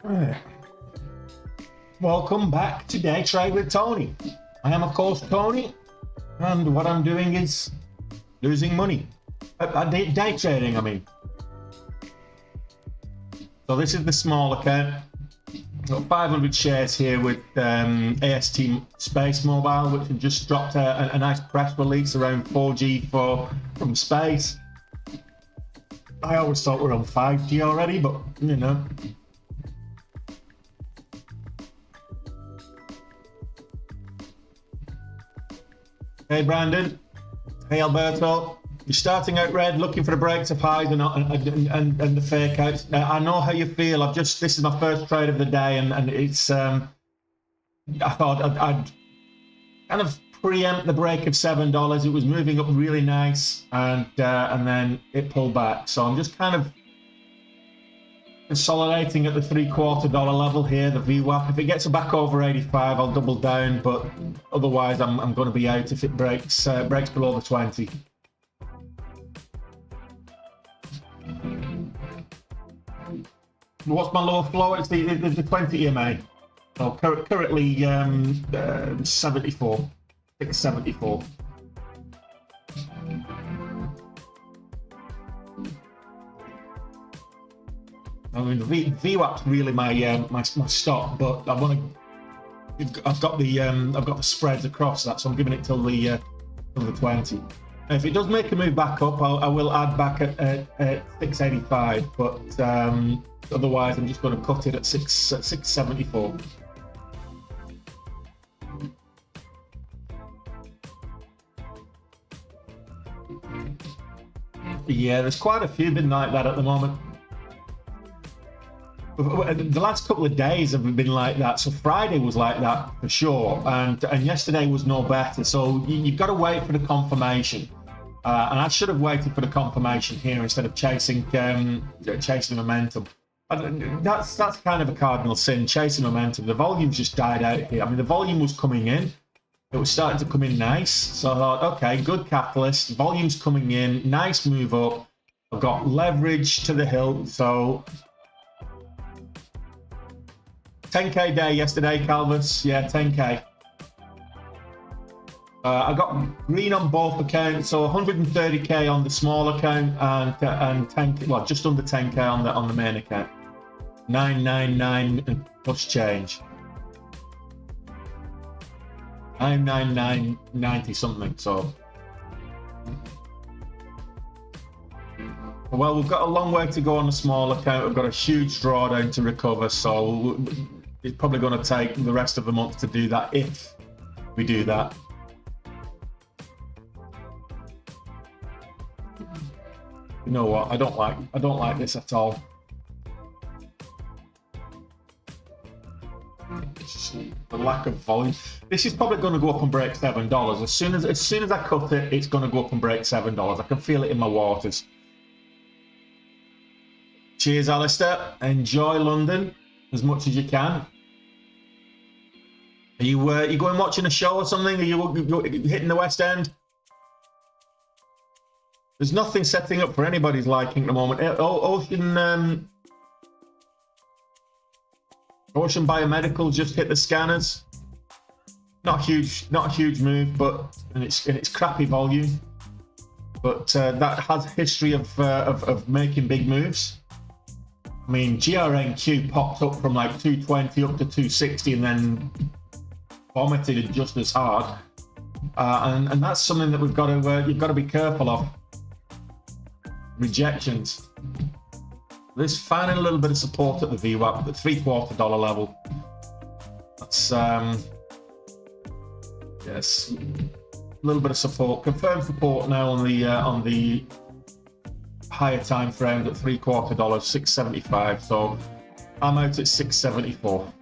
Right. Welcome back to Day Trade with Tony. I am, of course, Tony, and what I'm doing is losing money. Day trading, I mean. So this is the small account. Got 500 shares here with AST Space Mobile, which have just dropped a nice press release around 4G from space. I always thought we're on 5G already, but you know. Hey Brandon, hey Alberto, you're starting out red, looking for the breaks of highs and the fake outs. I know how you feel. This is my first trade of the day, and it's I thought I'd kind of preempt the break of $7. It was moving up really nice, and then it pulled back. So I'm just kind of consolidating at the $0.75 level here, the VWAP. If it gets back over 85, I'll double down, but otherwise I'm going to be out if it breaks below the 20. What's my lower flow? It's the 20 EMA. So currently 74, 674. I mean, the VWAP's really my stop, but I've got the spreads across that, so I'm giving it till the 20. And if it does make a move back up, I will add back at 685, but otherwise I'm just going to cut it at 674. Yeah, there's quite a few been like that at the moment. The last couple of days have been like that. So Friday was like that for sure, and yesterday was no better. So you've got to wait for the confirmation, and I should have waited for the confirmation here instead of chasing momentum. That's kind of a cardinal sin, chasing momentum. The volume's just died out here. I mean, the volume was coming in. It was starting to come in nice. So I thought, okay, good catalyst. Volume's coming in, nice move up. I've got leverage to the hilt, so 10K day yesterday, Calvus. Yeah, 10K. I got green on both accounts, so 130K on the small account and 10K, well, just under 10K on the main account. 999 plus change. 999.90 something. So, well, we've got a long way to go on the small account. We've got a huge drawdown to recover, so it's probably going to take the rest of the month to do that if we do that. You know what? I don't like this at all. The lack of volume. This is probably going to go up and break $7. As soon as I cut it, it's going to go up and break $7. I can feel it in my waters. Cheers, Alistair. Enjoy London as much as you can. Are you going watching a show or something? Are you hitting the West End? There's nothing setting up for anybody's liking at the moment. Ocean Biomedical just hit the scanners. Not a huge move, but it's crappy volume. But that has a history of making big moves. I mean, GRNQ popped up from like 220 up to 260 and then vomited just as hard. And that's something that we've got to you've got to be careful of. Rejections. This finding a little bit of support at the VWAP, the $0.75 level. That's yes, a little bit of support. Confirmed support now on the higher time frame at $0.75, $6.75. So I'm out at $6.74.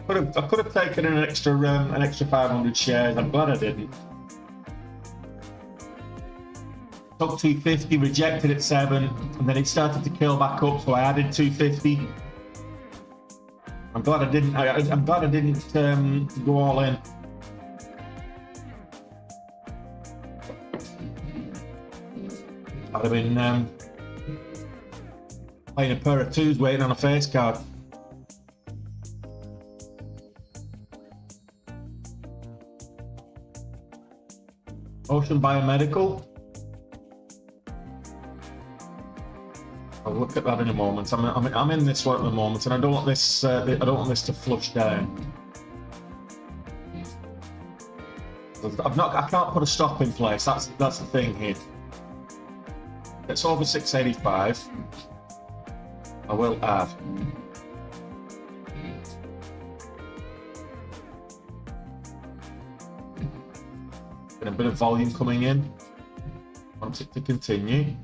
I could have taken an extra 500 shares. I'm glad I didn't. Took 250, rejected at 7, and then it started to curl back up, so I added 250. I'm glad I didn't. I'm glad I didn't go all in. I'd have been playing a pair of twos, waiting on a face card. Ocean Biomedical. I'll look at that in a moment. I'm in this one at the moment, and I don't want this. I don't want this to flush down. I can't put a stop in place. That's the thing here. It's over 685. I will add. A bit of volume coming in. Want it to continue.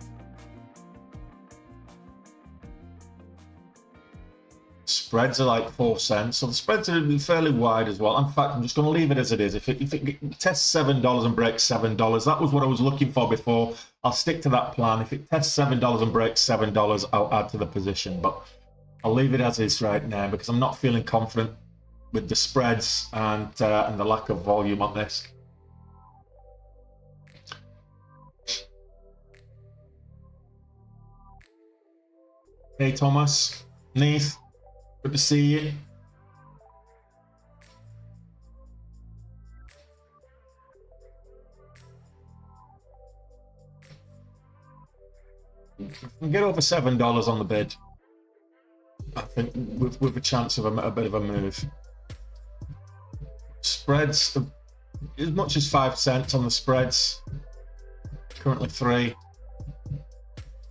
Spreads are like 4 cents, so the spreads are fairly wide as well. In fact, I'm just going to leave it as it is. If it tests $7 and breaks $7, that was what I was looking for before. I'll stick to that plan. If it tests $7 and breaks $7, I'll add to the position, but I'll leave it as is right now because I'm not feeling confident with the spreads and the lack of volume on this. Hey Thomas, Neith, good to see you. Can get over $7 on the bid. I think with a chance of a bit of a move. Spreads as much as 5 cents on the spreads. Currently 3.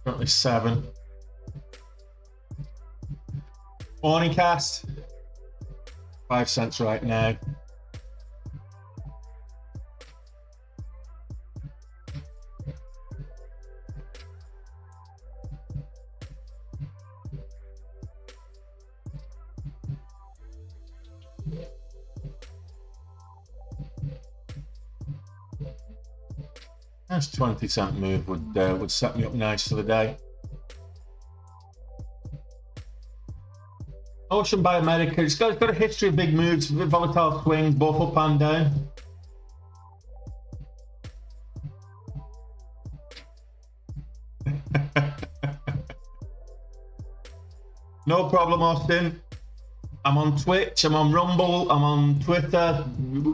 Currently 7. Morning cast, 5 cents right now. That's 20-cent move would set me up nice for the day. Ocean Biomedical, it's got a history of big moves, volatile swings, both up and down. No problem, Austin. I'm on Twitch, I'm on Rumble, I'm on Twitter.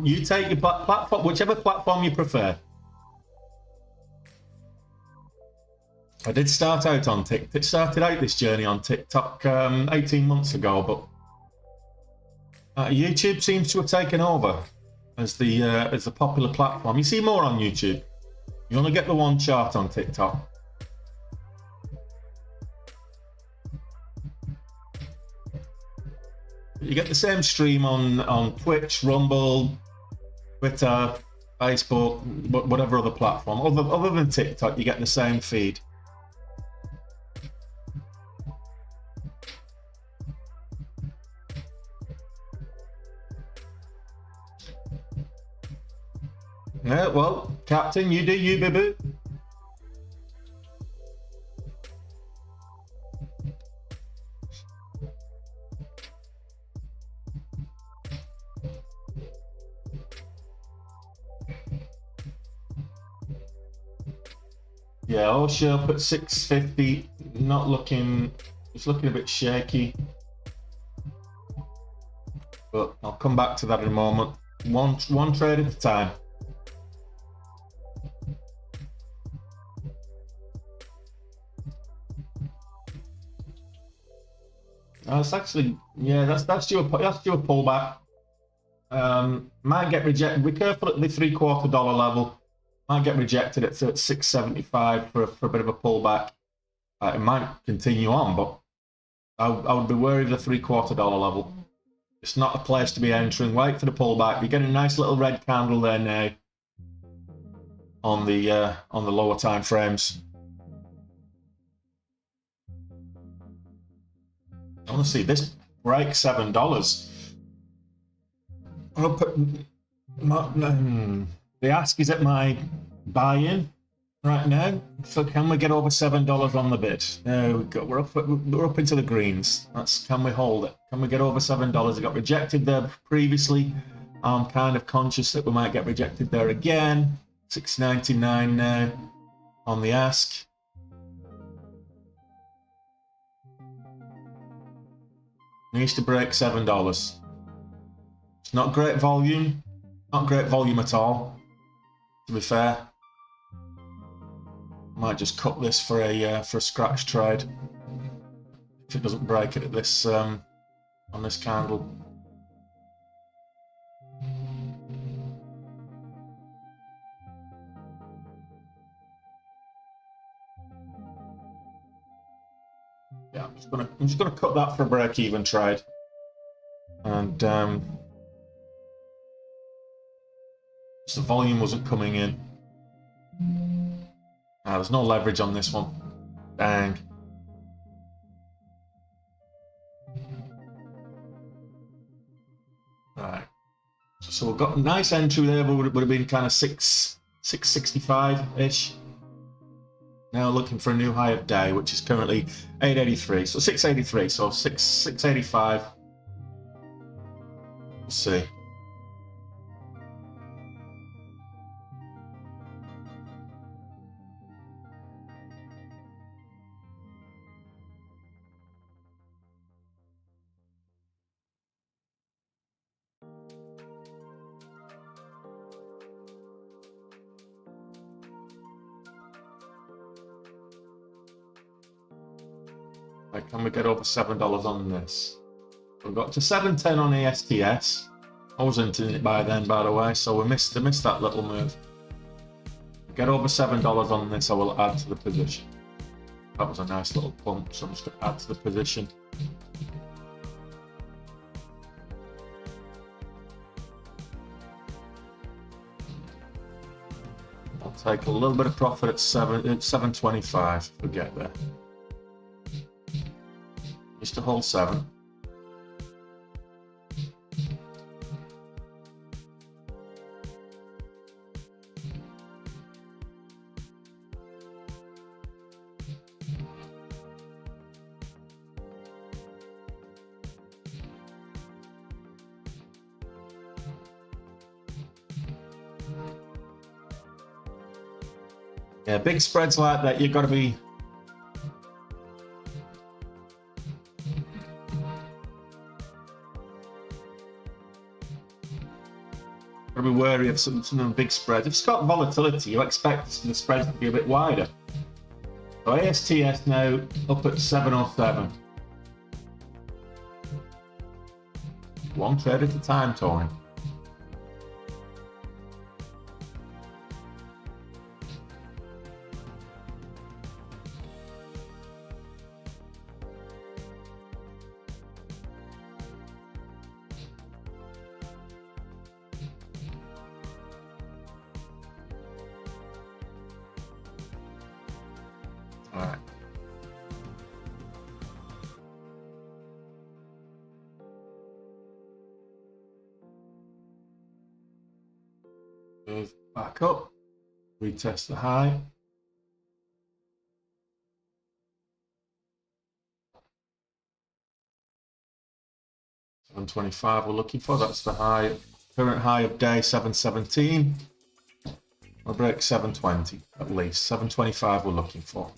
You take your platform, whichever platform you prefer. I did start out on TikTok. It started out this journey on TikTok 18 months ago, but YouTube seems to have taken over as the popular platform. You see more on YouTube. You only get the one chart on TikTok. You get the same stream on Twitch, Rumble, Twitter, Facebook, whatever other platform. Other than TikTok, you get the same feed. Yeah, well, Captain, you do you, boo-boo. Yeah, all show up at 650. Not looking, it's looking a bit shaky. but I'll come back to that in a moment. One trade at a time. That's actually, yeah, that's due a pullback. Might get rejected. Be careful at the $0.75 level. Might get rejected at 675 for a bit of a pullback. It might continue on, but I would be wary of the $0.75 level. It's not a place to be entering. Wait for the pullback. You're getting a nice little red candle there now on the lower time frames. I want to see this break $7. The ask is at my buy-in right now. So can we get over $7 on the bid? There we go. We're up into the greens. Can we hold it? Can we get over $7? It got rejected there previously. I'm kind of conscious that we might get rejected there again. $6.99 now on the ask. Needs to break $7. It's not great volume. Not great volume at all, to be fair. Might just cut this for a scratch trade if it doesn't break it at this on this candle. Yeah, I'm just gonna cut that for a break-even trade, and the volume wasn't coming in. There's no leverage on this one. Dang. Right. So we've got a nice entry there, but would have been kind of 665-ish. Now looking for a new high of day, which is currently 883. So 683. So 685. We'll see. Can we get over $7 on this? We've got to 710 on ASTS. I wasn't in it by then, by the way, so we missed that little move. Get over $7 on this, I will add to the position. That was a nice little pump, so I'm just going to add to the position. I'll take a little bit of profit at 725 if we get there. Just to hold 7. Yeah, big spreads like that, you've got to be wary of some of the big spreads. If it's got volatility, you expect the spreads to be a bit wider. So ASTS now up at 707. One trade at a time, Tony. All right. Move back up, retest the high. $725 we're looking for, that's the high, current high of day 717. We'll break 720 at least, 725 we're looking for.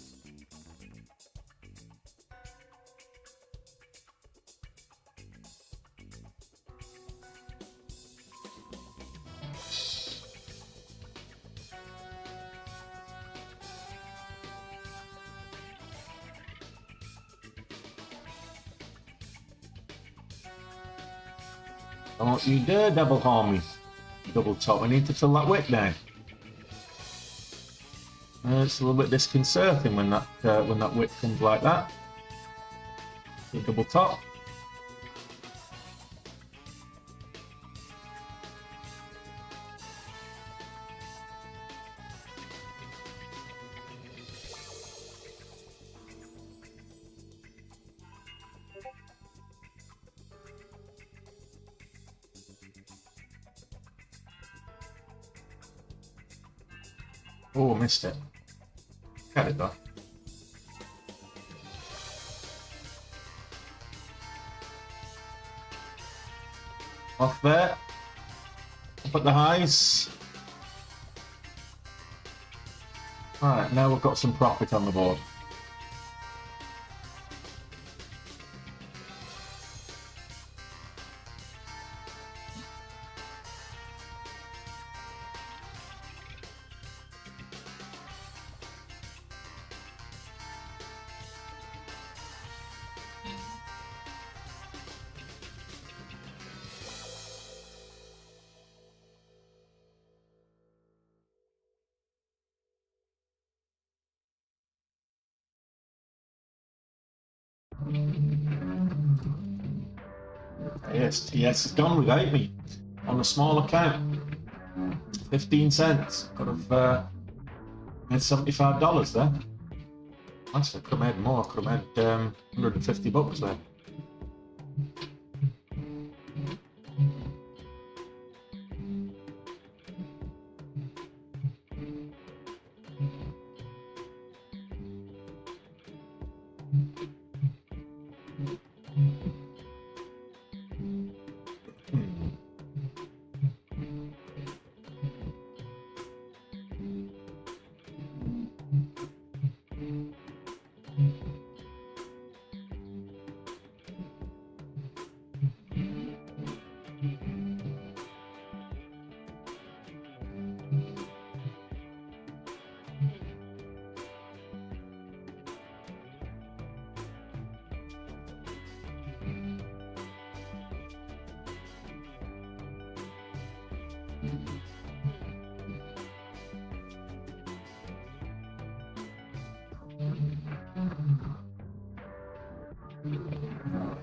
Don't you dare double harm me. Double top. We need to fill that wick now. It's a little bit disconcerting when that wick comes like that. The double top. Oh, missed it. Got it though. Off there. Up at the highs. Alright, now we've got some profit on the board. Yes, it's gone without me on a small account. 15 cents. Could have made $75 there. Actually, could have made more. Could have made $150 there.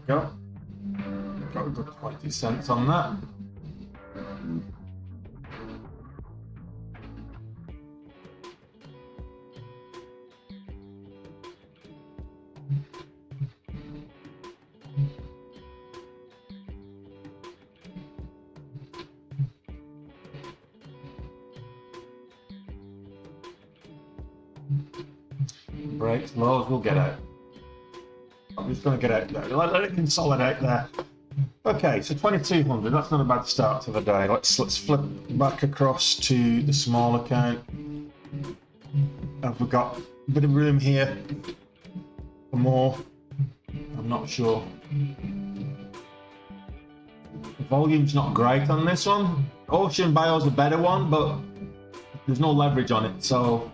Go. Got a good 20 cents on that. Breaks, lows, we'll get out. I'm just going to get out there. Let it consolidate there. Okay, so 2200. That's not a bad start to the day. Let's flip back across to the small account. Have we got a bit of room here for more? I'm not sure. The volume's not great on this one. Ocean Bio's a better one, but there's no leverage on it, so.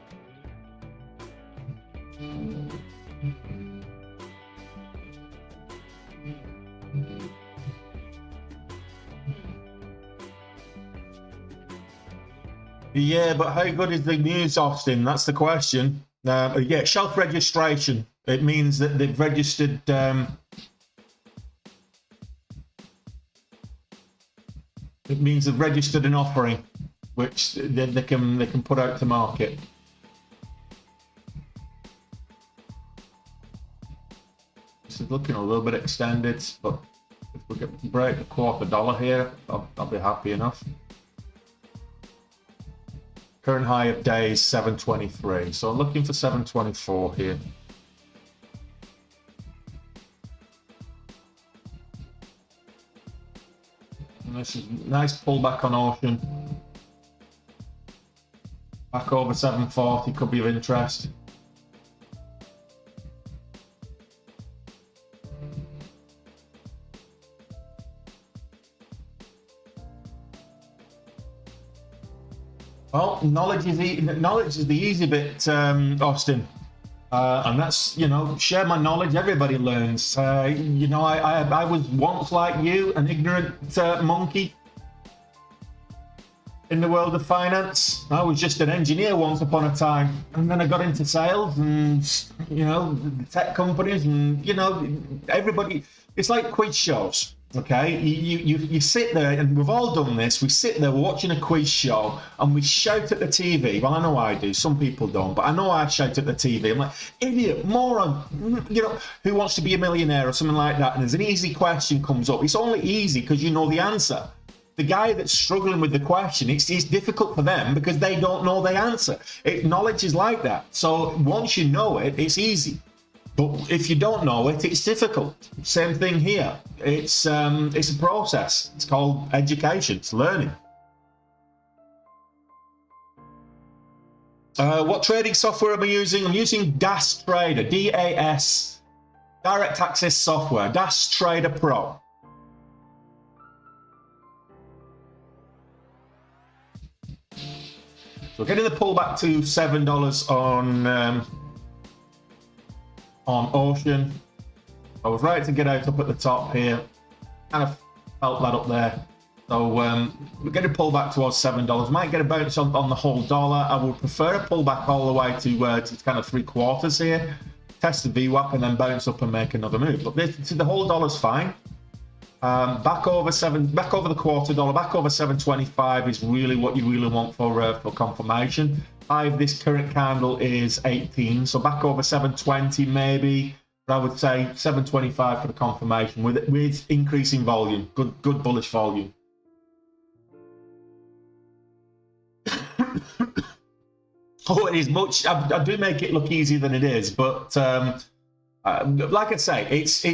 Yeah, but how good is the news, Austin? That's the question. Yeah, shelf registration. It means that they've registered. It means they've registered an offering, which they can put out to market. This is looking a little bit extended, but if we can break the $0.25 here, I'll be happy enough. Current high of day is 723, so I'm looking for 724 here. And this is a nice pullback on Ocean. Back over 740 could be of interest. Well, knowledge is the easy bit, Austin. And that's, you know, share my knowledge. Everybody learns. You know, I was once like you, an ignorant monkey in the world of finance. I was just an engineer once upon a time, and then I got into sales and, you know, tech companies, and, you know, everybody. It's like quiz shows. Okay, you sit there, and we've all done this. We sit there watching a quiz show and we shout at the TV. Well, I know I do. Some people don't, but I know I shout at the TV. I'm like, idiot, moron, you know, who wants to be a millionaire or something like that? And there's an easy question comes up. It's only easy because you know the answer. The guy that's struggling with the question, it's difficult for them because they don't know the answer. Knowledge is like that. So once you know it, it's easy. But if you don't know it, it's difficult. Same thing here. It's a process. It's called education. It's learning. What trading software am I using? I'm using DAS Trader, DAS, Direct Access Software, DAS Trader Pro. So getting the pullback to $7 on Ocean. I was right to get out up at the top here. Kind of felt that up there. So we're going to pull back towards $7. Might get a bounce on the whole dollar. I would prefer a pullback all the way to kind of 3/4 here. Test the VWAP and then bounce up and make another move. But the whole dollar's fine. Back over the quarter dollar, back over 725 is really what you really want for confirmation. This current candle is 18, so back over 720 maybe, but I would say 725 for the confirmation with increasing volume, good bullish volume. Oh, it is much. I do make it look easier than it is, but like I say, it's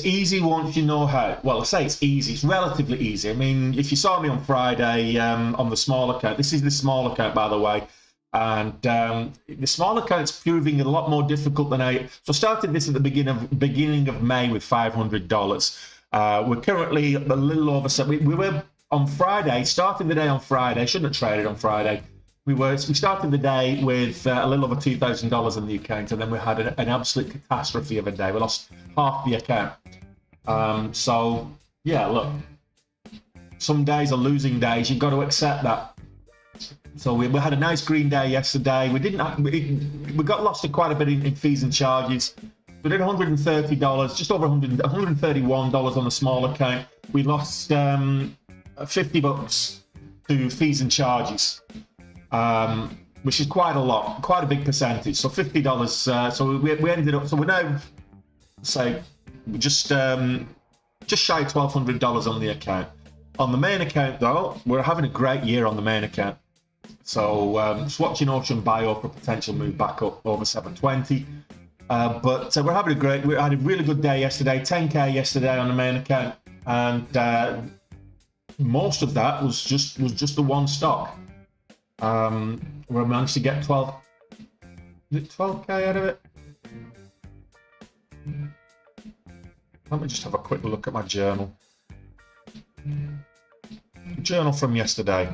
easy once you know how. Well, I say it's easy. It's relatively easy. I mean, if you saw me on Friday on the small account, this is the small account, by the way. And the small account's proving a lot more difficult than I started this at the beginning of May with $500. We're currently a little over. We were on Friday, starting the day on Friday. Shouldn't have traded on Friday. We started the day with a little over $2,000 in the account, and then we had an absolute catastrophe of a day. We lost half the account. So yeah, look, some days are losing days. You've got to accept that. So we had a nice green day yesterday. We got lost in quite a bit in fees and charges. We did $130, just over $131 on the small account. We lost $50 to fees and charges, which is quite a lot, quite a big percentage. So $50. So we ended up. So we're now, say, just shy of $1,200 on the account. On the main account, though, we're having a great year on the main account. So just watching Ocean Bio for a potential move back up over 720. But we had a really good day yesterday, 10K yesterday on the main account, and most of that was just the one stock. We managed to get 12K out of it. Let me just have a quick look at my journal. Journal from yesterday.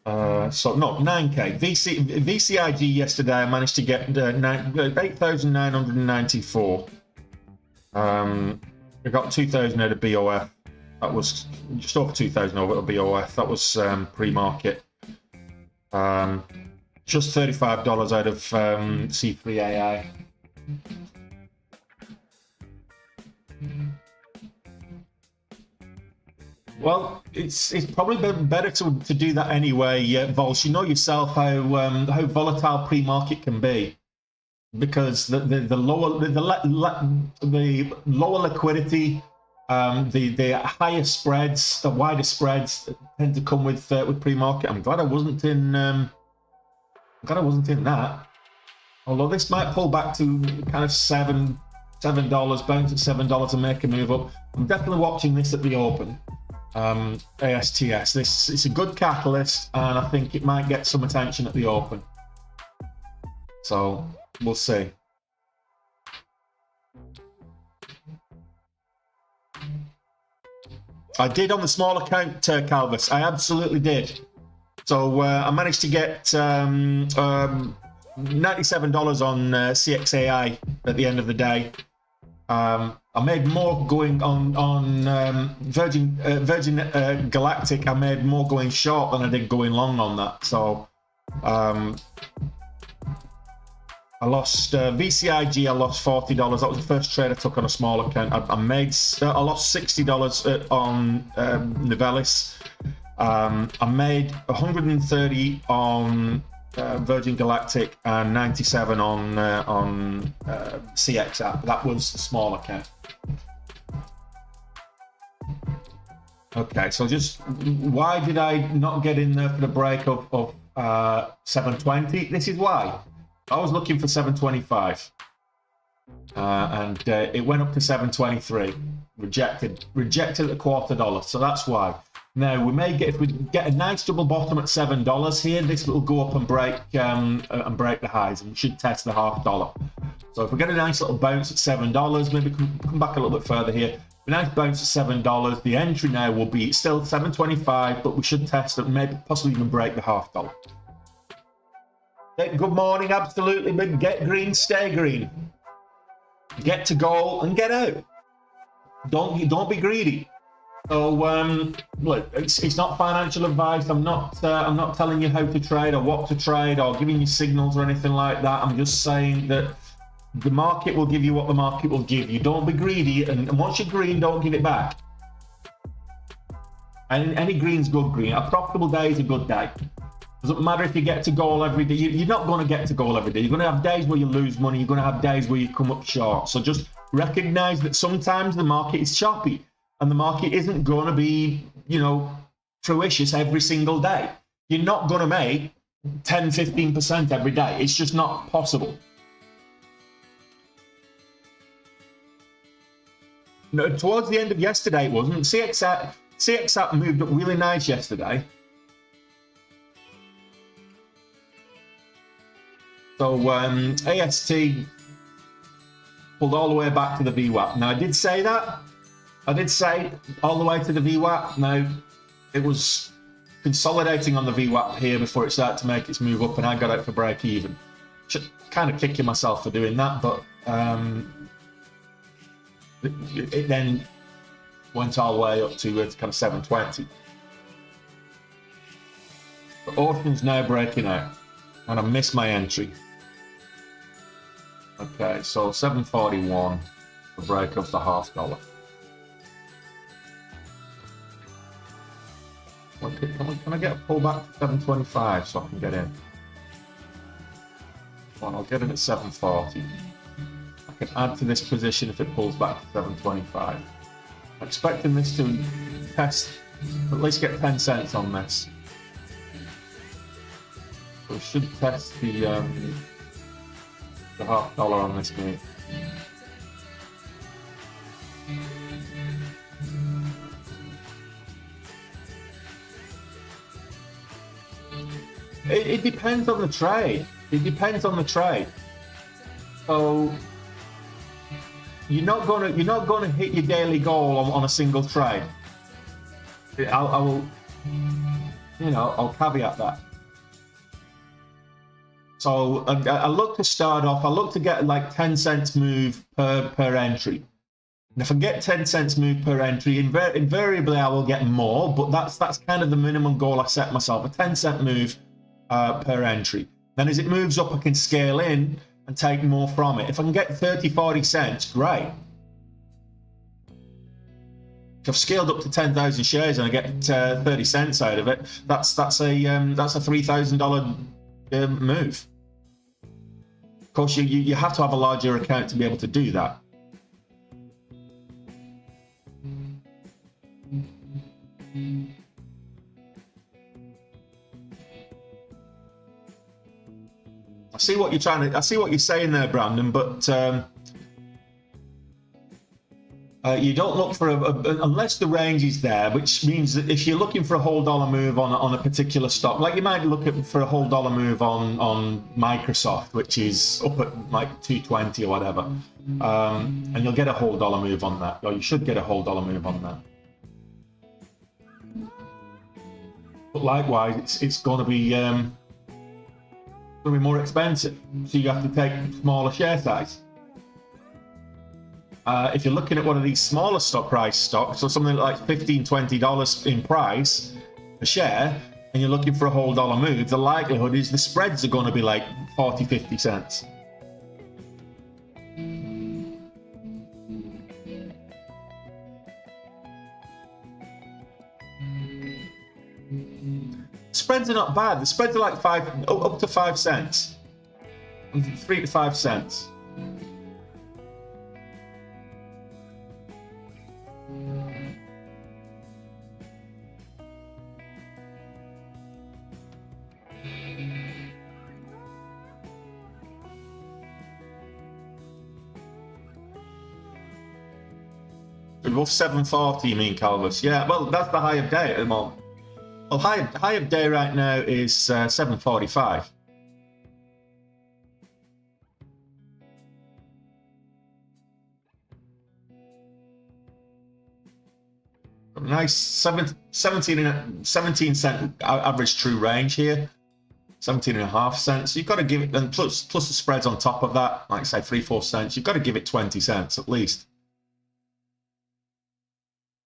So no, 9K. VCIG yesterday I managed to get 8,994. I got 2,000 out of BOF. That was just over 2,000 over at BOF. That was pre-market. Just $35 out of C3AI. Well, it's probably better to do that anyway, Vols. You know yourself how volatile pre-market can be, because the lower liquidity, the higher spreads, the wider spreads tend to come with pre-market. I'm glad I wasn't in. That. Although this might pull back to kind of $7, bounce at $7 and make a move up. I'm definitely watching this at the open. ASTS. It's a good catalyst, and I think it might get some attention at the open. So we'll see. I did on the small account, Calvis. I absolutely did. So I managed to get $97 on CXAI at the end of the day. I made more going on Virgin Galactic. I made more going short than I did going long on that. So I lost VCIG. I lost $40. That was the first trade I took on a small account. I lost $60 on Novelis. I made 130 on Virgin Galactic and 97 on CX app. That was the small account. Okay, so just why did I not get in there for the break of 720? This is why. I was looking for 725 and it went up to 723. Rejected at the $0.25. So that's why. Now we may get, if we get a nice double bottom at $7 here, this will go up and break the highs, and we should test the $0.50. So if we get a nice little bounce at $7, maybe come back a little bit further here. A nice bounce at $7. The entry now will be still 725, but we should test it, maybe possibly even break the $0.50. Good morning, absolutely. But get green, stay green. Get to goal and get out. Don't be greedy. So look, it's not financial advice. I'm not telling you how to trade or what to trade or giving you signals or anything like that. I'm just saying that the market will give you what the market will give you. Don't be greedy, and once you're green, don't give it back. And any green's good green. A profitable day is a good day. Doesn't matter if you get to goal every day. You're not going to get to goal every day. You're going to have days where you lose money. You're going to have days where you come up short. So just recognize that sometimes the market is choppy, and the market isn't going to be, fruitious every single day. You're not going to make 10-15% every day. It's just not possible. No, towards the end of yesterday, it wasn't. CXApp moved up really nice yesterday. So AST pulled all the way back to the VWAP. Now I did say that. I did say all the way to the VWAP. Now it was consolidating on the VWAP here before it started to make its move up, and I got out for break even. Should kind of kicking myself for doing that, but it then went all the way up to kind of 720. But Ocean's now breaking out, and I missed my entry. Okay, so 741, the break of the $0.50. Can I get a pullback to 725 so I can get in? Well, I'll get in at 740. I can add to this position if it pulls back to 725. I'm expecting this to test, at least get 10 cents on this. So we should test the $0.50 on this move. It depends on the trade. It depends on the trade. So you're not gonna hit your daily goal on a single trade. I'll caveat that. So I look to start off. I look to get like 10 cents move per entry. And if I get 10 cents move per entry, invariably I will get more. But that's kind of the minimum goal I set myself: a 10-cent move per entry. Then as it moves up, I can scale in and take more from it. If I can get 30-40 cents, great. If I've scaled up to 10,000 shares and I get 30 cents out of it, that's a $3,000 move. Of course, you have to have a larger account to be able to do that. I see what you're saying there, Brandon, but you don't look for unless the range is there, which means that if you're looking for a whole dollar move on a particular stock, like you might look for a whole dollar move on Microsoft, which is up at like 220 or whatever, and you'll get a whole dollar move on that, or you should get a whole dollar move on that. But likewise, it's going to be going to be more expensive. So you have to take smaller share size. If you're looking at one of these smaller stock price stocks, so something like $15, $20 in price a share, and you're looking for a whole dollar move, the likelihood is the spreads are going to be like 40, 50 cents. Spreads are not bad. The spreads are like up to 5 cents, 3 to 5 cents. Above 740, you mean, Calvus? Yeah, well, that's the high of day at the moment. Well, high of day right now is 745. Nice 17 cent average true range here. 17.5 cents. You've got to give it, and plus the spreads on top of that, like say 3-4 cents. You've got to give it 20 cents at least.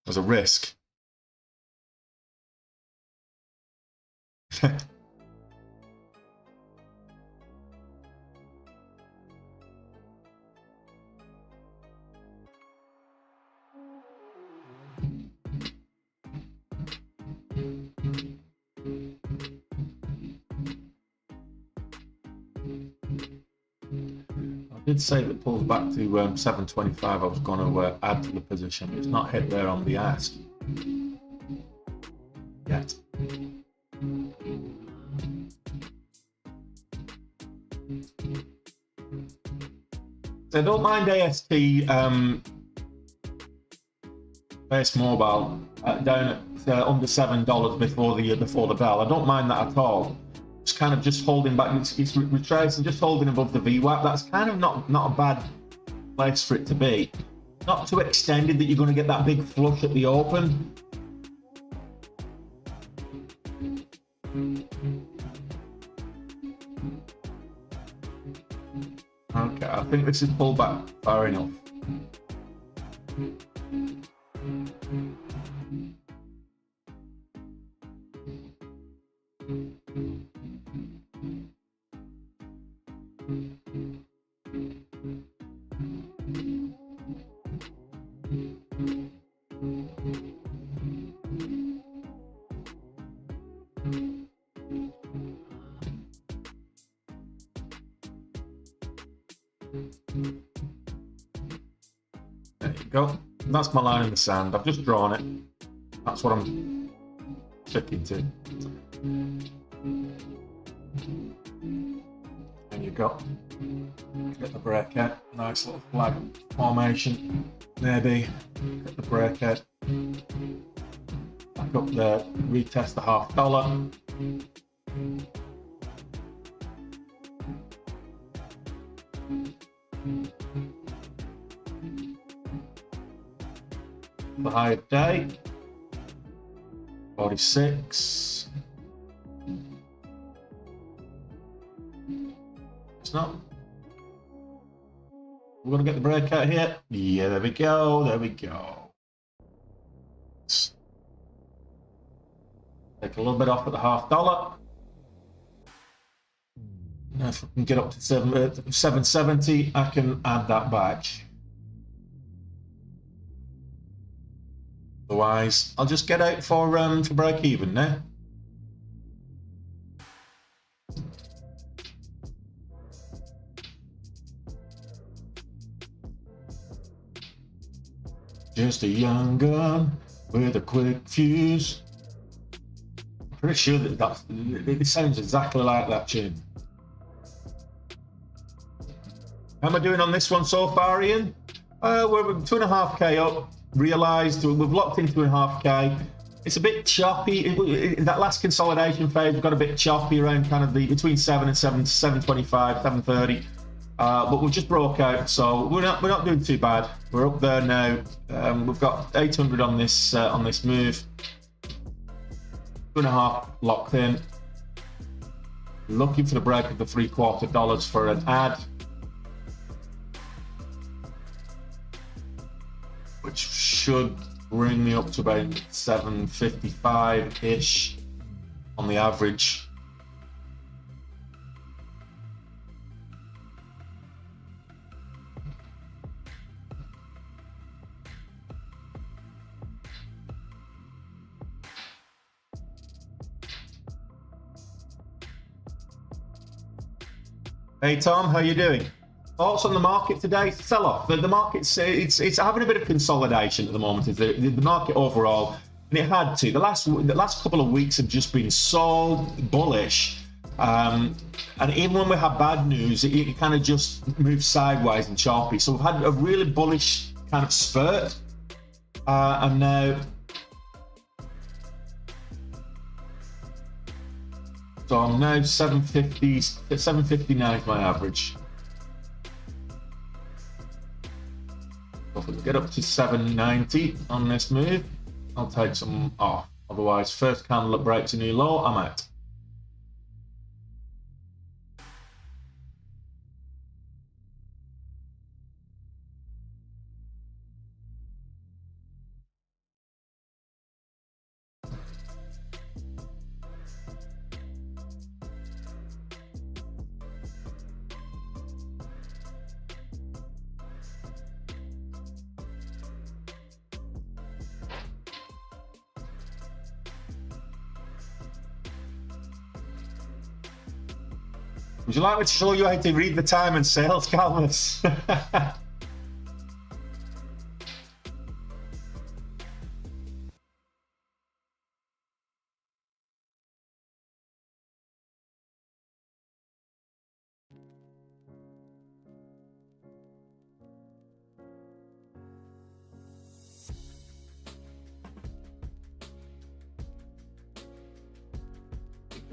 There's a risk. I did say that it pulls back to 725. I was going to add to the position. It's not hit there on the ask yet. So I don't mind AST base mobile down at under $7 before the bell. I don't mind that at all. It's kind of just holding back. It's retracing, just holding above the VWAP. That's kind of not a bad place for it to be. Not too extended that you're going to get that big flush at the open. Okay, I think this is pulled back far enough. There you go. That's my line in the sand. I've just drawn it. That's what I'm sticking to. There you go. Get the breakout. Nice little flag formation. Maybe get the breakout. Back up there. Retest the $half. The high of day, 46. It's not. We're going to get the breakout here. Yeah, there we go. There we go. Take a little bit off at the $half. Now if we can get up to 770, I can add that back. Otherwise, I'll just get out for break even now. Just a young gun with a quick fuse. I'm pretty sure that it sounds exactly like that tune. How am I doing on this one so far, Ian? We're 2.5k up. Realised we've locked in 2.5k. It's a bit choppy. In that last consolidation phase, we've got a bit choppy around kind of the between 7 and 725, 730. But we just broke out, so we're not doing too bad. We're up there now. We've got 800 on this move. 2.5 locked in. Looking for the break of the $0.75 for an ad, which should bring me up to about 755-ish on the average. Hey Tom, how you doing? Thoughts on the market today? Sell-off. The market's it's having a bit of consolidation at the moment. Is the market overall, and it had to. The last couple of weeks have just been so bullish, and even when we have bad news, it kind of just moves sideways and choppy. So we've had a really bullish kind of spurt, and now. So I'm now 759 is my average. So if we get up to 790 on this move, I'll take some off. Otherwise, first candle that breaks a new low, I'm out. Would you like me to show you how to read the time and sales canvas?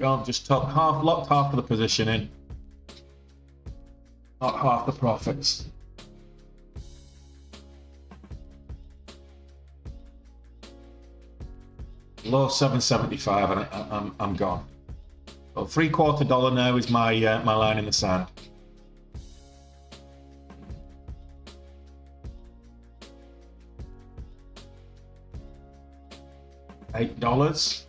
I've just took locked half of the position in. Not half the profits. Low 775 and I'm gone. So $0.75 now is my my line in the sand. $8.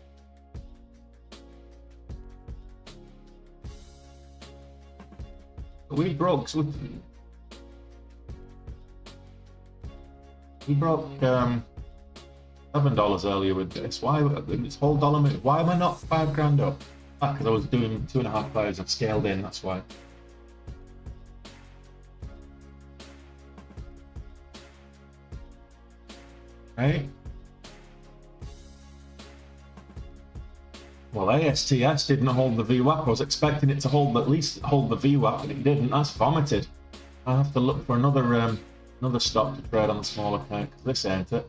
We broke $7 earlier with this. Why this whole dollar move? Why am I not $5 up? Because I was doing 2.5 hours. I've scaled in. That's why. Right. Well, ASTS didn't hold the VWAP. I was expecting it to at least hold the VWAP, but it didn't. That's vomited. I'll have to look for another stock to trade on the smaller account, because this ain't it.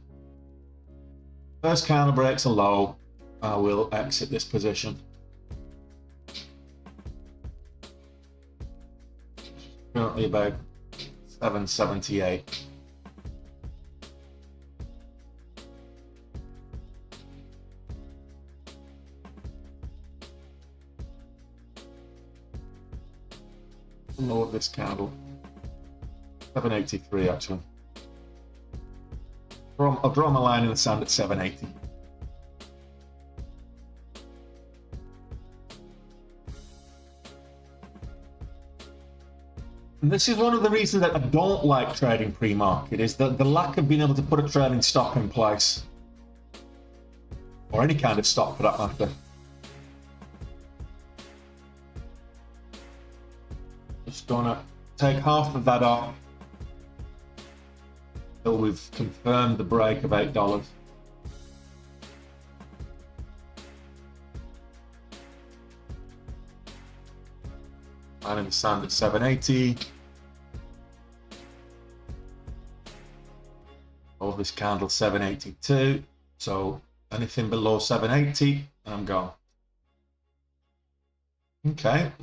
First candle breaks a low, I will exit this position. Currently about 778. Low of this candle, 783 actually. I'll draw my line in the sand at 780. And this is one of the reasons that I don't like trading pre-market, is the lack of being able to put a trading stop in place, or any kind of stop for that matter. Just gonna take half of that off until we've confirmed the break of $8. Line in the sand at 780. Over this candle 782. So anything below 780, I'm gone. Okay.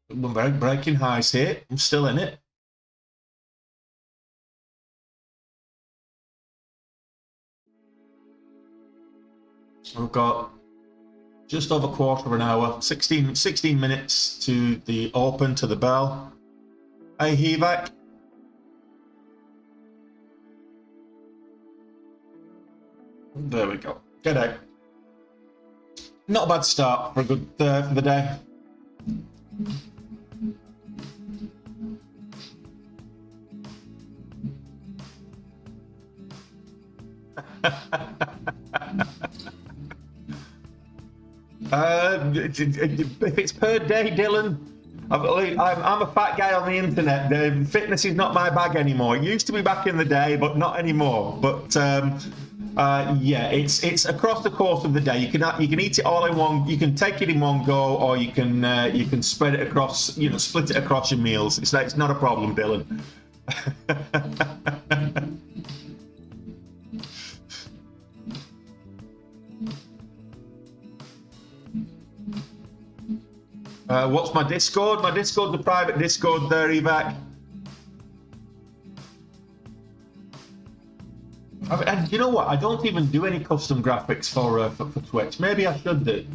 We're breaking highs here. I'm still in it. We've got just over quarter of an hour, 16 minutes to the open, to the bell. Hey, Hivak. There we go. Get out. Not a bad start for a good for the day. If it's per day, Dylan, I'm a fat guy on the internet. Fitness is not my bag anymore. It used to be back in the day, but not anymore. But yeah, it's across the course of the day. You can eat it all in one. You can take it in one go, or you can spread it across. You know, split it across your meals. It's not a problem, Dylan. What's my Discord? My Discord's the private Discord there, Evac. And you know what? I don't even do any custom graphics for Twitch. Maybe I should do.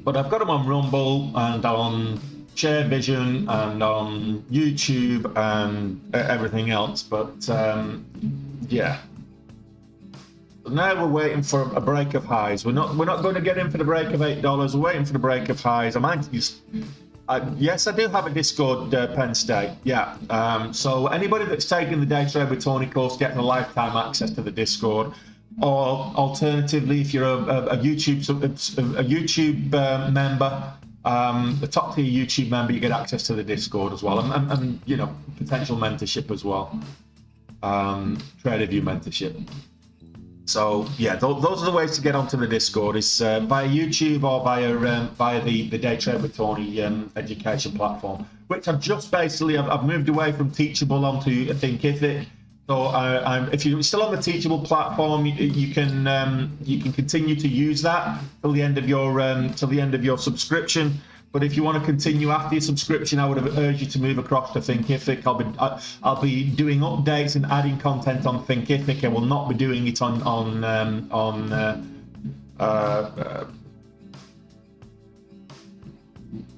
But I've got them on Rumble and on Share Vision and on YouTube and everything else. But yeah. Now we're waiting for a break of highs. We're not going to get in for the break of $8. We're waiting for the break of highs. I might use. Yes, I do have a Discord, Penn State. Yeah. So anybody that's taking the Day Trade with Tony course, getting a lifetime access to the Discord, or alternatively, if you're a YouTube member, the top tier YouTube member, you get access to the Discord as well, and you know, potential mentorship as well, Trader View mentorship. So yeah, those are the ways to get onto the Discord. Is via YouTube or via the Day Trade with Tony education platform, which I've just basically I've moved away from Teachable onto Thinkific. So if you're still on the Teachable platform, you can continue to use that till the end of your subscription. But if you want to continue after your subscription, I would have urged you to move across to Thinkific. I'll be doing updates and adding content on Thinkific. I will not be doing it on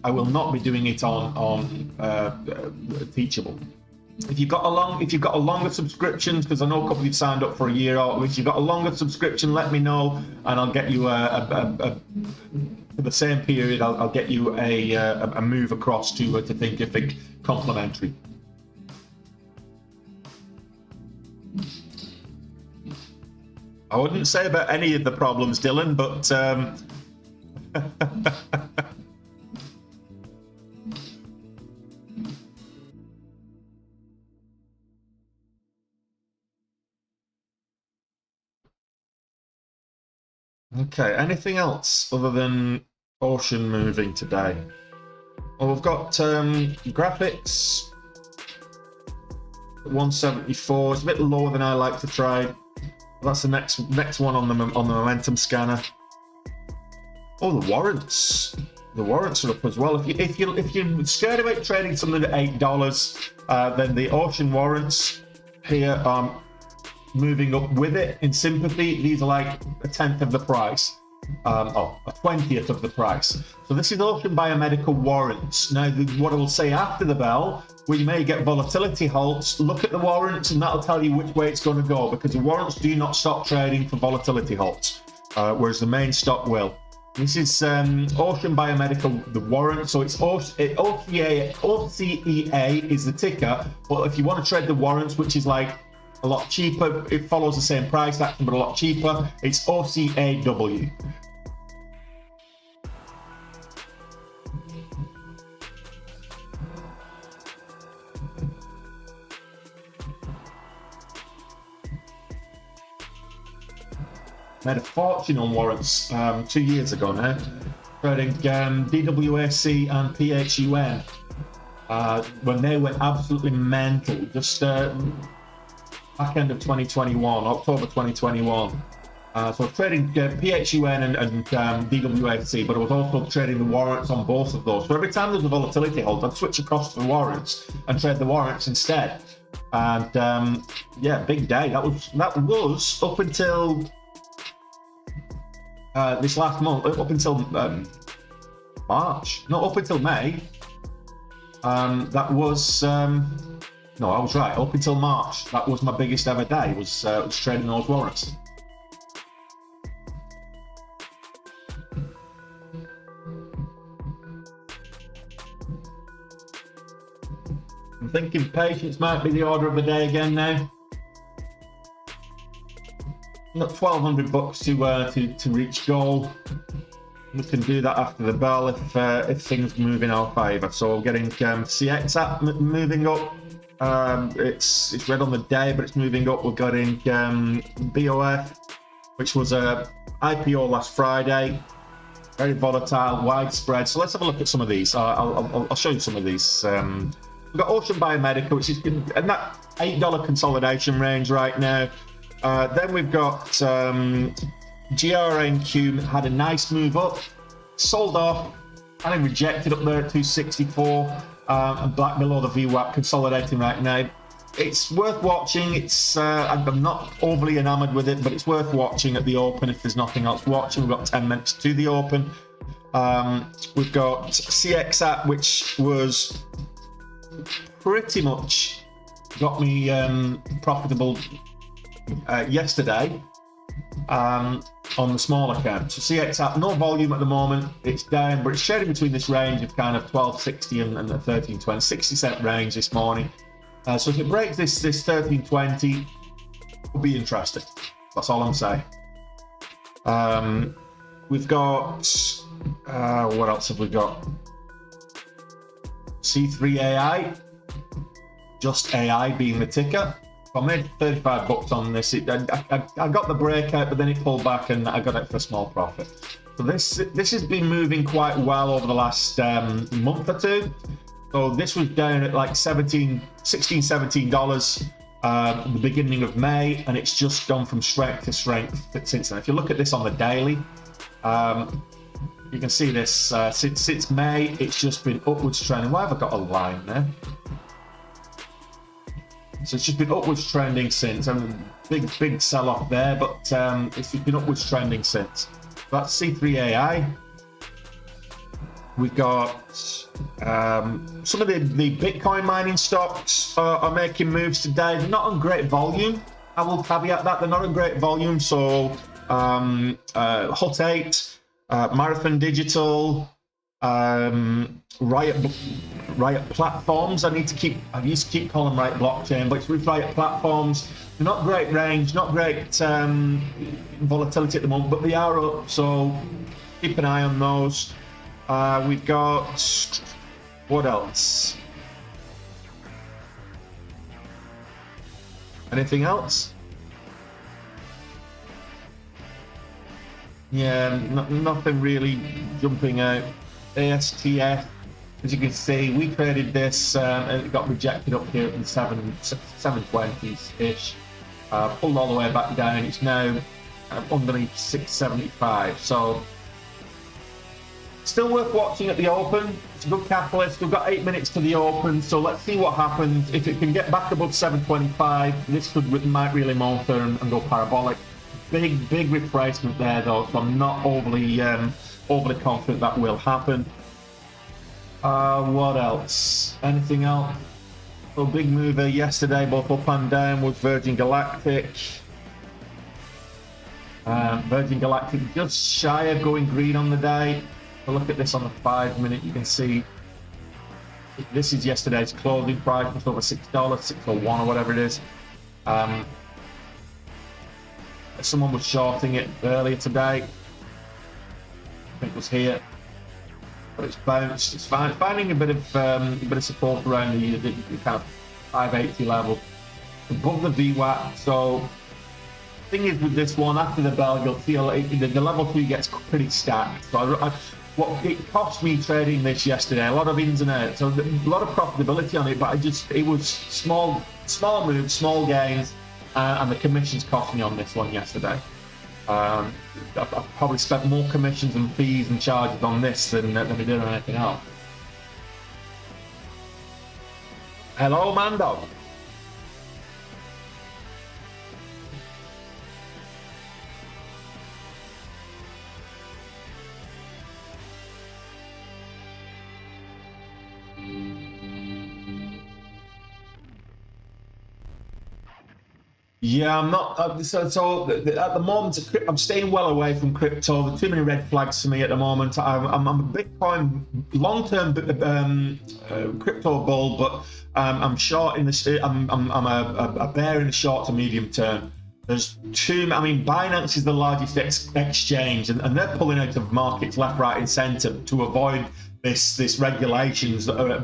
I will not be doing it on Teachable. If you've got a longer subscription, because I know a couple of you signed up for a year, or if you've got a longer subscription, let me know, and I'll get you for the same period. I'll get you a move across to Thinkific complimentary. I wouldn't say about any of the problems, Dylan, but okay, anything else other than Ocean moving today? Well, we've got graphics 174. It's a bit lower than I like to try. That's the next one on the momentum scanner. Oh, the warrants. The warrants are up as well. If you're scared about trading something at $8, then the Ocean warrants here are moving up with it in sympathy. These are like a tenth of the price, a 20th of the price. So this is Ocean Biomedical warrants. Now, what I will say after the bell, where you may get volatility halts, look at the warrants and that'll tell you which way it's going to go, because the warrants do not stop trading for volatility halts, whereas the main stock will. This is Ocean Biomedical, the warrant. So it's OCEA is the ticker, but if you want to trade the warrants, which is like a lot cheaper, it follows the same price action but a lot cheaper, it's OCAW. Made a fortune on warrants 2 years ago now, trading DWAC and PHUN when they went absolutely mental, just back end of 2021, October 2021. So trading PHUN and DWAC, but I was also trading the warrants on both of those. So every time there's a volatility hold, I'd switch across to the warrants and trade the warrants instead. And yeah, big day. That was up until this last month, up until March, not up until May. That was no, I was right. Up until March, that was my biggest ever day. Was trading those warrants. I'm thinking patience might be the order of the day again now. Got 1,200 bucks to reach goal. We can do that after the bell if things move in our favour. So getting CX app moving up. It's red on the day, but it's moving up. We're getting BOF, which was a IPO last Friday. Very volatile, widespread. So let's have a look at some of these. I'll show you some of these. We've got Ocean Biomedical, which is in that $8 consolidation range right now. Then we've got GRNQ, had a nice move up, sold off, and then rejected up there at 264, and black below the VWAP, consolidating right now. It's worth watching. I'm not overly enamored with it, but it's worth watching at the open if there's nothing else watching. We've got 10 minutes to the open. We've got CX app, which was pretty much got me profitable yesterday on the small account. So CX app, no volume at the moment, it's down, but it's trading between this range of kind of 12.60 and the 13.20, 60-cent range this morning. So if it breaks this 13.20, it'll be interesting. That's all I'm saying. We've got what else have we got? C3 AI, just AI being the ticker. I made 35 bucks on this. I got the breakout, but then it pulled back and I got it for a small profit. So this has been moving quite well over the last month or two. So this was down at like $16, $17 at the beginning of May, and it's just gone from strength to strength since then. If you look at this on the daily, you can see this since May, it's just been upwards trending. Why have I got a line there? So it's just been upwards trending since. I mean, big sell-off there, but it's been upwards trending since. That's C3 AI. We've got some of the Bitcoin mining stocks are making moves today. They're not on great volume. I will caveat that they're not on great volume. So Hut 8, Marathon Digital, Riot Platforms. I used to keep calling them Riot Blockchain, but it's with Riot Platforms. They're not great range, not great volatility at the moment, but they are up. So keep an eye on those. We've got, what else? Anything else? Yeah, nothing really jumping out. ASTF, as you can see, we traded this and it got rejected up here at the 720s-ish. Pulled all the way back down. It's now underneath 675. So still worth watching at the open. It's a good catalyst. We've got 8 minutes to the open, so let's see what happens. If it can get back above 725, this might really motor and go parabolic. Big retracement there though, so I'm not overly confident that will happen. What else? Anything else? So big mover yesterday, both up and down, was Virgin Galactic. Virgin Galactic just shy of going green on the day. So look at this on the 5 minute, you can see this is yesterday's closing price, just over $6, 601 or whatever it is. Someone was shorting it earlier today. I think it was here, but it's bounced. It's finding a bit of support around the kind of 580 level above the VWAP. So the thing is with this one, after the bell, you'll feel the level 2 gets pretty stacked. So what it cost me trading this yesterday, a lot of ins and outs, so a lot of profitability on it, but it was small moves, small gains, and the commissions cost me on this one yesterday. I probably spent more commissions and fees and charges on this than we did on anything else. Hello, Mando. Yeah, I'm not. At the moment, I'm staying well away from crypto. There are too many red flags for me at the moment. I'm a Bitcoin long-term crypto bull, but I'm short in the. I'm a bear in the short to medium term. There's too. I mean, Binance is the largest exchange, and they're pulling out of markets left, right, and centre to avoid this regulations that are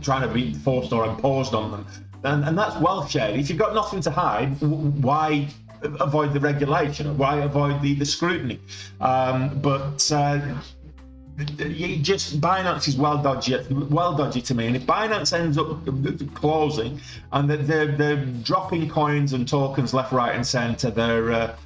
trying to be forced or imposed on them. And that's well shared. If you've got nothing to hide, why avoid the regulation? Why avoid the scrutiny? Binance is well dodgy to me. And if Binance ends up closing and they're dropping coins and tokens left, right, and centre, they're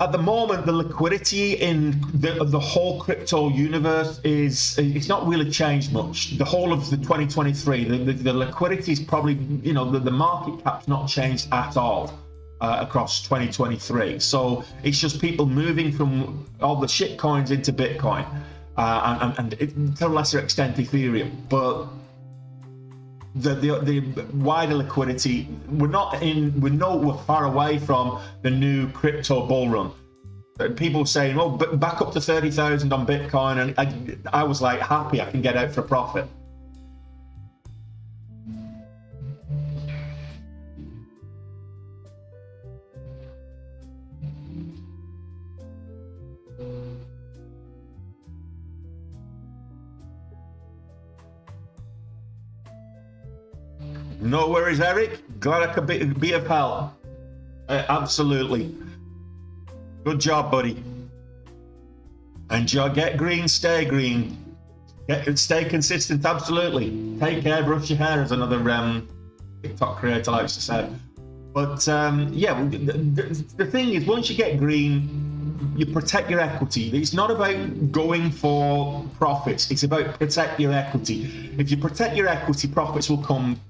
at the moment, the liquidity in the whole crypto universe it's not really changed much. The whole of the 2023, the liquidity is probably, the market cap's not changed at all across 2023. So it's just people moving from all the shit coins into Bitcoin and to a lesser extent Ethereum. But the wider liquidity, we're far away from the new crypto bull run. People saying, "Oh, but back up to 30,000 on Bitcoin," and I was like, happy I can get out for a profit. No worries, Eric. Glad I could be of help. Absolutely. Good job, buddy. Enjoy. Get green, stay green. Stay consistent. Absolutely. Take care. Brush your hair, as another TikTok creator likes to say. But yeah, the thing is, once you get green, you protect your equity. It's not about going for profits. It's about protect your equity. If you protect your equity, profits will come.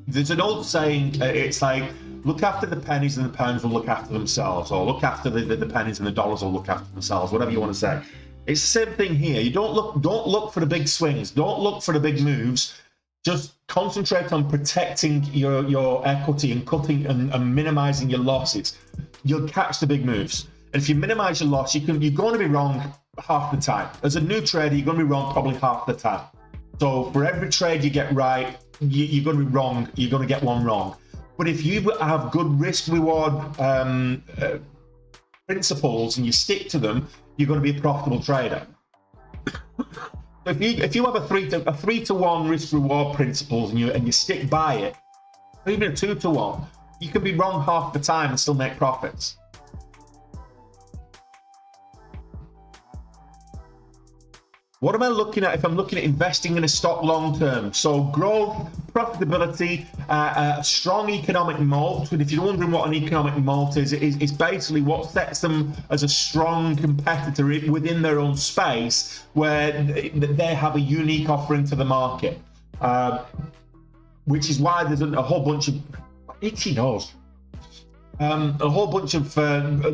There's an old saying, it's like, look after the pennies and the pounds will look after themselves, or look after the pennies and the dollars will look after themselves, whatever you want to say. It's the same thing here. You don't look for the big swings, don't look for the big moves. Just concentrate on protecting your equity and cutting and minimizing your losses. You'll catch the big moves. And if you minimize your loss, you're going to be wrong half the time. As a new trader, you're going to be wrong probably half the time. So for every trade you get right, you're going to be wrong. You're going to get one wrong. But if you have good risk-reward principles and you stick to them, you're going to be a profitable trader. If you have a 3-to-1 risk-reward principles and you stick by it, or even a 2-to-1, you can be wrong half the time and still make profits. What am I looking at if I'm looking at investing in a stock long term? So growth, profitability, a strong economic moat. And if you're wondering what an economic moat is, it's basically what sets them as a strong competitor within their own space, where they have a unique offering to the market. Which is why there's a whole bunch of itchy nose. A whole bunch of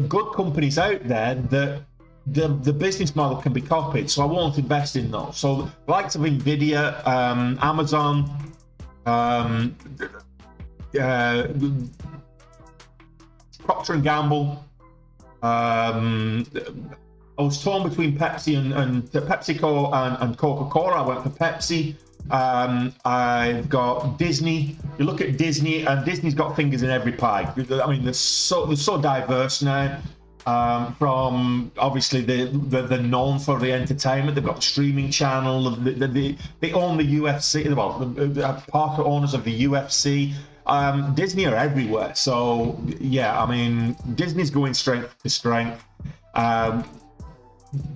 good companies out there that the business model can be copied, so I won't invest in those. So the likes of Nvidia, Amazon, Procter & Gamble. I was torn between Pepsi and PepsiCo and Coca-Cola. I went for Pepsi. I've got Disney. You look at Disney, and Disney's got fingers in every pie. I mean, they're so diverse now. From obviously they're known for the entertainment. They've got a streaming channel. They own the UFC. Well, part owners of the UFC. Disney are everywhere. So yeah, I mean, Disney's going strength to strength.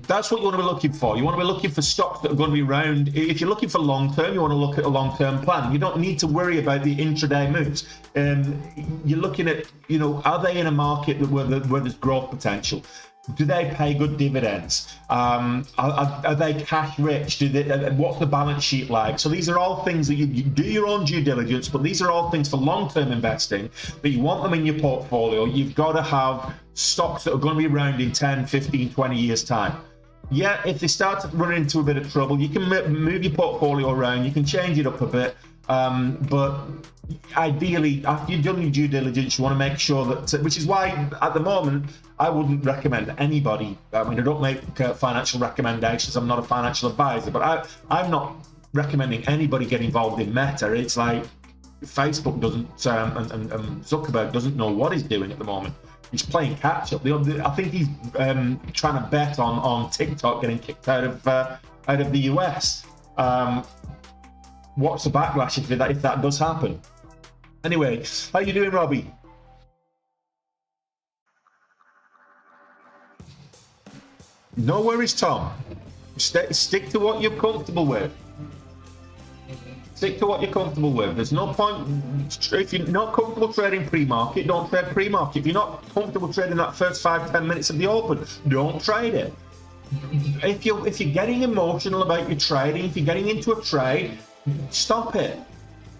That's what you want to be looking for. You want to be looking for stocks that are going to be around. If you're looking for long term, you want to look at a long term plan. You don't need to worry about the intraday moves. You're looking at, are they in a market where there's growth potential? Do they pay good dividends? Are they cash rich? What's the balance sheet like? So these are all things that you do your own due diligence, but these are all things for long-term investing that you want them in your portfolio. You've got to have stocks that are going to be around in 10, 15, 20 years time. Yeah, if they start to run into a bit of trouble, you can move your portfolio around, you can change it up a bit, But ideally, after you've done your due diligence, you want to make sure that, which is why at the moment I wouldn't recommend anybody. I mean, I don't make financial recommendations. I'm not a financial advisor, but I'm not recommending anybody get involved in Meta. It's like Facebook doesn't, and Zuckerberg doesn't know what he's doing at the moment. He's playing catch up. I think he's trying to bet on TikTok getting kicked out of the US. What's the backlash if that does happen? Anyway, how you doing, Robbie? No worries, Tom. Stick to what you're comfortable with. Stick to what you're comfortable with. There's no point, if you're not comfortable trading pre-market, don't trade pre-market. If you're not comfortable trading that first 5-10 minutes of the open, don't trade it. If you're getting emotional about your trading, if you're getting into a trade, stop it.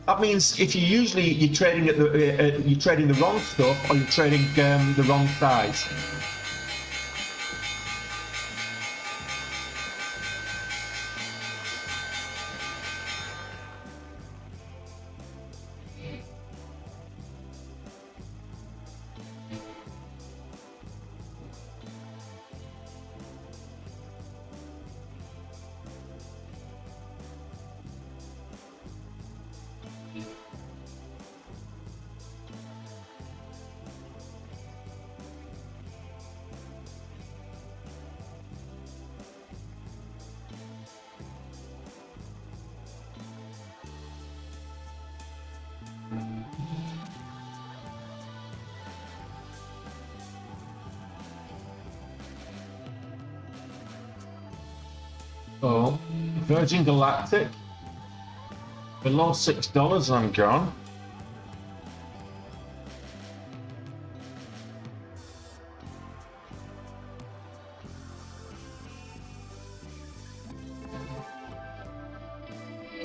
That means if you're trading you're trading the wrong stuff, or you're trading the wrong size. Oh, Virgin Galactic below $6. I'm gone.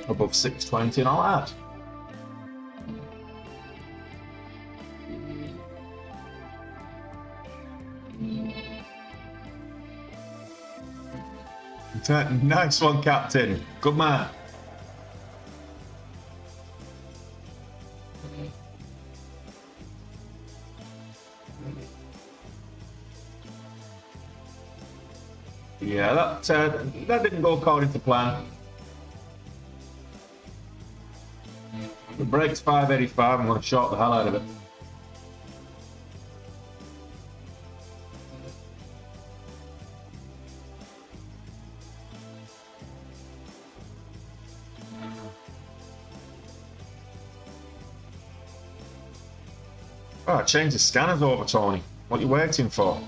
Above 620, and I'll add. Nice one, Captain. Good man. Yeah, that didn't go according to plan. The break's 585. I'm going to short the hell out of it. Oh, change the scanners over, Tony. What are you waiting for?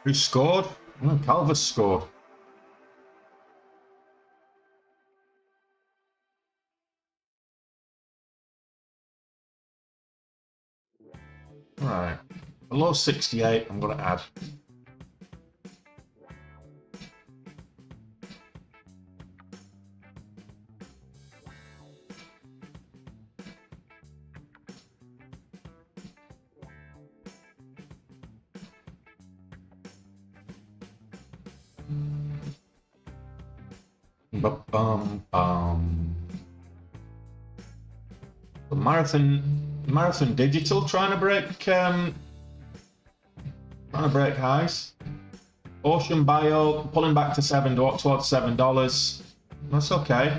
Who scored? Oh, Calvus scored. Right. Below 68, I'm going to add. The Marathon Digital trying to break highs. Ocean Bio pulling back to towards $7. That's okay.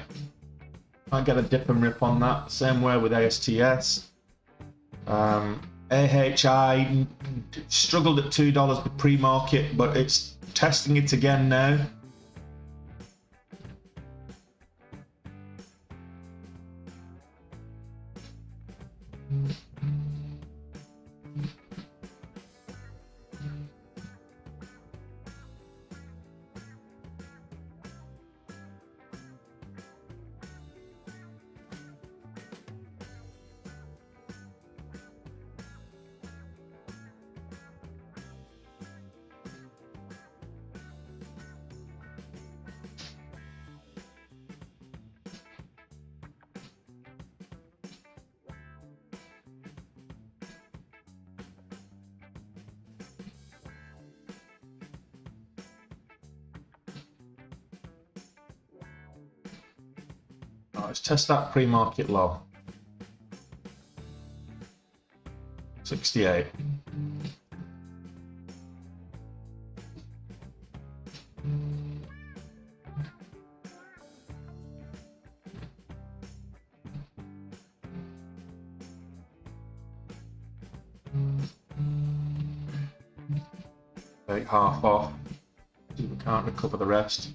Might get a dip and rip on that. Same way with ASTS. AHI struggled at $2 pre-market, but it's testing it again now. Right, let's test that pre-market low. 68. Take half off. See if we can't recover the rest.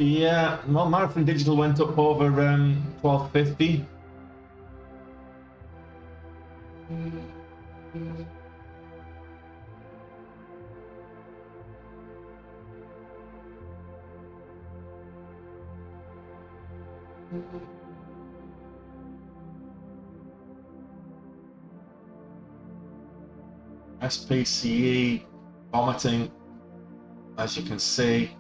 Yeah, well, Marathon Digital went up over 1250. SPCE vomiting, as you can see.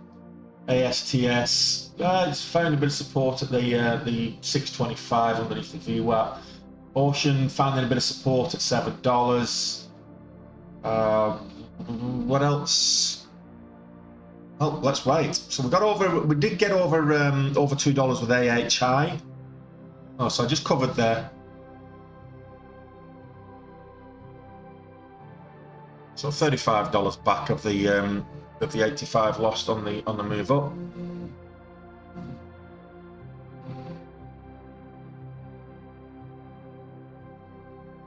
ASTS, it's found a bit of support at the 625 underneath the VWAP. Ocean finding a bit of support at $7. What else? Oh, let's wait. So we did get over $2 with AHI. Oh, so I just covered there. So $35 back of the 85 lost on the move up.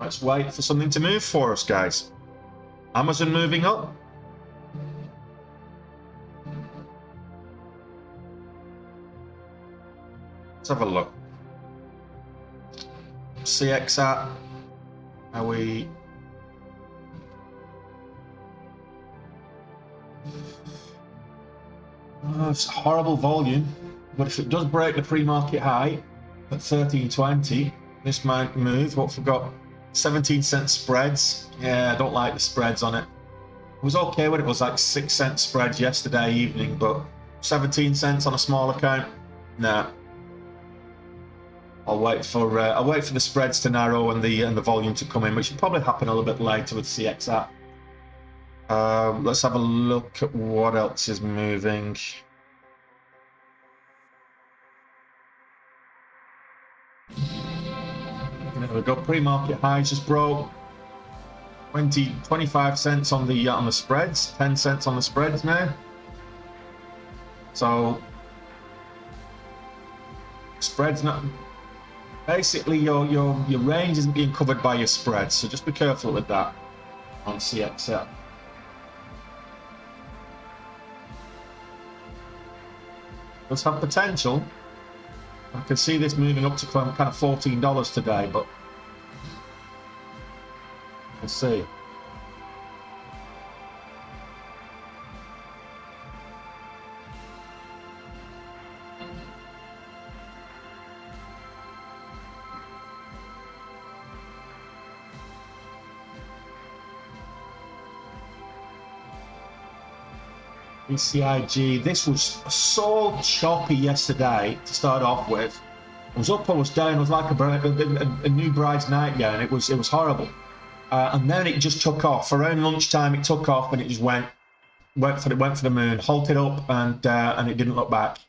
Let's wait for something to move for us, guys. Amazon moving up. Let's have a look. CXAT. Are we? Oh, it's a horrible volume, but if it does break the pre-market high at 1320, this might move. What we've got, 17-cent spreads. Yeah, I don't like the spreads on it. It was okay when it was like 6-cent spreads yesterday evening, but 17 cents on a small account, nah. I'll wait for the spreads to narrow and the volume to come in, which will probably happen a little bit later with CXAT. Let's have a look at what else is moving. There we go. Pre-market highs just broke. 25 cents on the spreads. 10 cents on the spreads now. So spreads not. Basically, your range isn't being covered by your spreads, so just be careful with that on CXL. Does have potential. I can see this moving up to kind of $14 today, but we'll see. ECIG, this was so choppy yesterday to start off with. I was up, I was down, it was like a new bride's nightgown. It was horrible. And then it just took off. Around lunchtime it took off and it just went for the moon, halted up, and it didn't look back.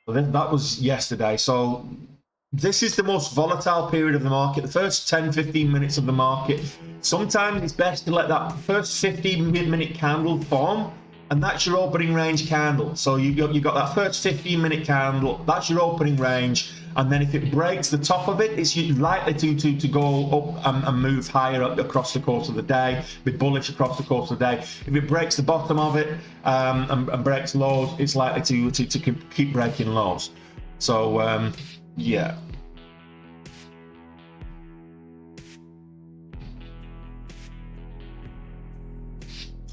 So that was yesterday. So this is the most volatile period of the market, the first 10-15 minutes of the market. Sometimes it's best to let that first 15-minute candle form, and that's your opening range candle. So you got that first 15-minute candle, that's your opening range, and then if it breaks the top of it, it's likely to go up and move higher up across the course of the day, be bullish across the course of the day. If it breaks the bottom of it and breaks lows, it's likely to keep breaking lows. So yeah.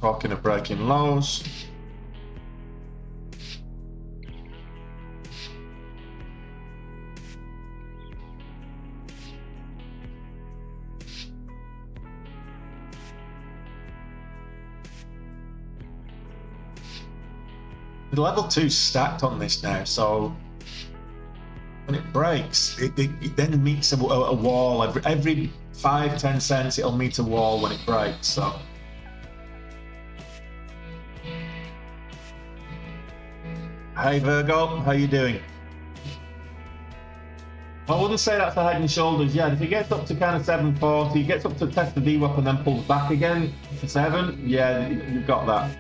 Talking of breaking lows. The level 2's stacked on this now, so when it breaks, it then meets a wall. Every 5-10 cents it'll meet a wall when it breaks. So hey Virgo, how you doing? I wouldn't say that's a head and shoulders yet. If it gets up to kind of 740, gets up to test the VWAP and then pulls back again to 7, yeah, you've got that.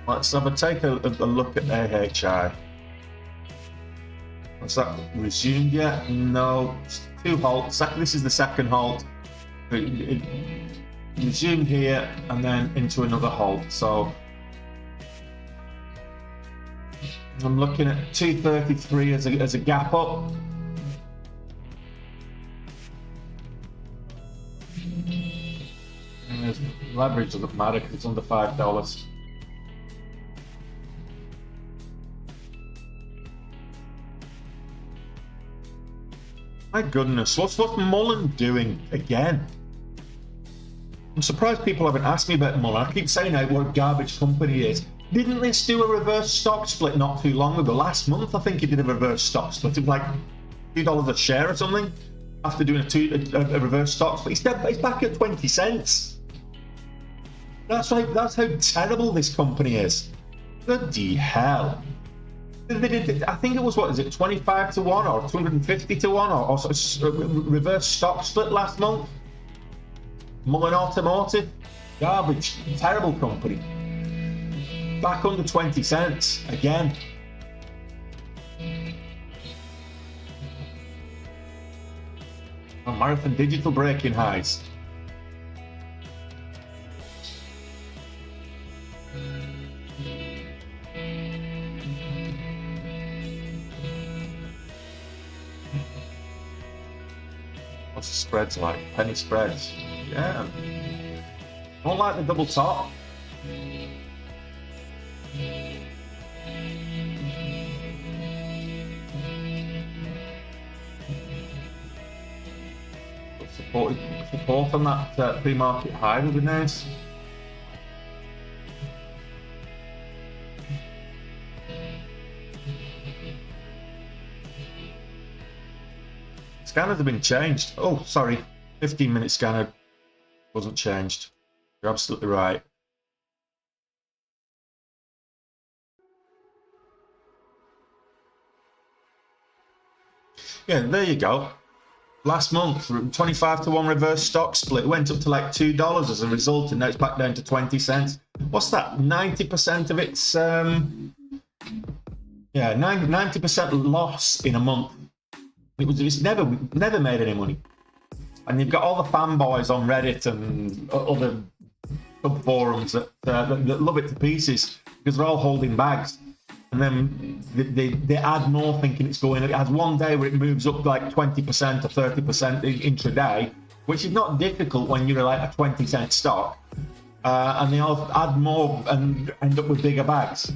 Let's have a take a look at AHI. Has that resumed yet? No. 2 halts. This is the second halt. It resumed here and then into another halt. So I'm looking at 233 as a gap up. And leverage doesn't matter because it's under $5. My goodness, what's Mullen doing again? I'm surprised people haven't asked me about Mullen. I keep saying what a garbage company it is. Didn't this do a reverse stock split not too long ago? Last month, I think he did a reverse stock split. It was like $2 a share or something after doing a reverse stock split. It's back at 20 cents. That's right. That's how terrible this company is. Bloody hell. They did, I think it was, what is it, 25 to 1 or 250 to 1 or reverse stock split last month. Mullen Automotive, garbage, terrible company. Back under 20 cents again. Marathon Digital breaking highs. What's the spreads like? Penny spreads. Yeah. Don't like the double top. Support on that pre-market high would be nice. Scanners have been changed. Oh, sorry. 15-minute scanner wasn't changed. You're absolutely right. Yeah, there you go. Last month, 25 to 1 reverse stock split went up to like $2 as a result, and now it's back down to 20 cents. What's that? 90% of its, yeah, 90% loss in a month. It's never made any money. And you've got all the fanboys on Reddit and other sub forums that love it to pieces because they're all holding bags. And then they add more thinking it's going. It has one day where it moves up like 20% or 30% intraday, which is not difficult when you're like a 20-cent stock. And they all add more and end up with bigger bags.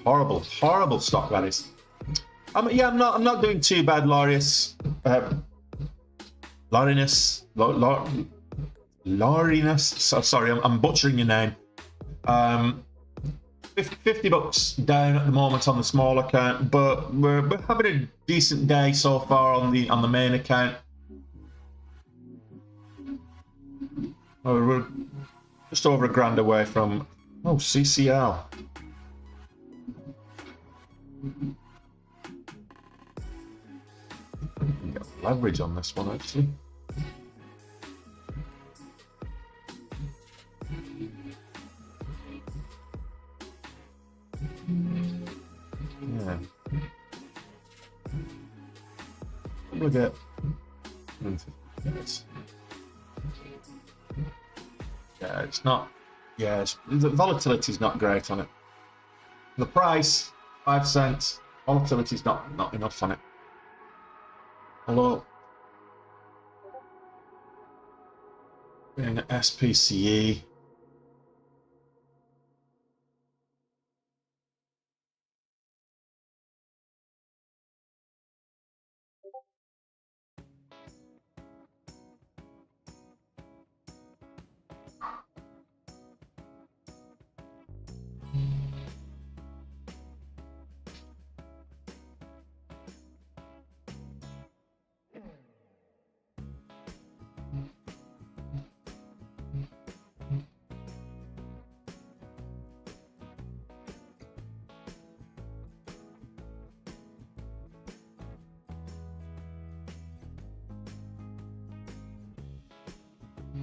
Horrible, horrible stock that is. Yeah, I'm not doing too bad, Laurinus. So, sorry, I'm butchering your name. 50 bucks down at the moment on the small account, but we're having a decent day so far on the main account. We're just over $1,000 away from CCL. Get leverage on this one actually. Yeah. We'll get yeah, it's not. Yeah, the volatility is not great on it. The price, 5 cents. Volatility is not enough on it. Hello. In SPCE.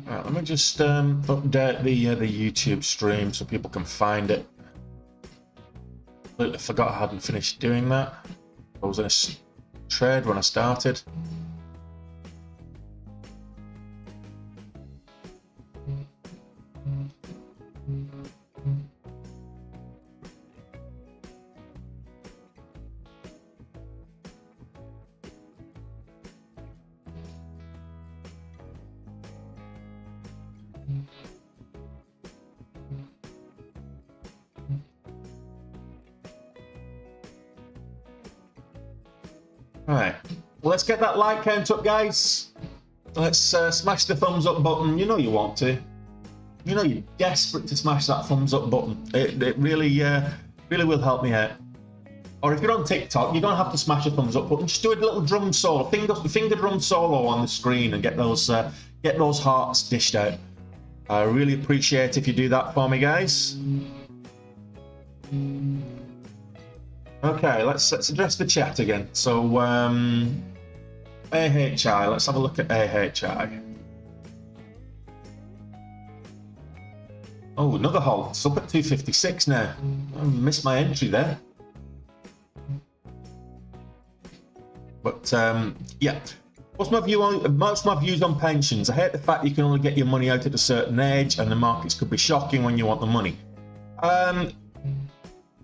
Right, let me just update the YouTube stream so people can find it. I forgot I hadn't finished doing that. I was in a trade when I started. Right, well, let's get that like count up, guys. Let's smash the thumbs up button. You know you want to. You know you're desperate to smash that thumbs up button. It really, really will help me out. Or if you're on TikTok, you don't have to smash a thumbs up button. Just do a little drum solo, finger drum solo on the screen, and get those hearts dished out. I really appreciate if you do that for me, guys. Okay, let's address the chat again. So, AHI, let's have a look at AHI. Oh, another hold. It's up at 256 now. I missed my entry there. But, yeah. What's my views on pensions? I hate the fact you can only get your money out at a certain age, and the markets could be shocking when you want the money.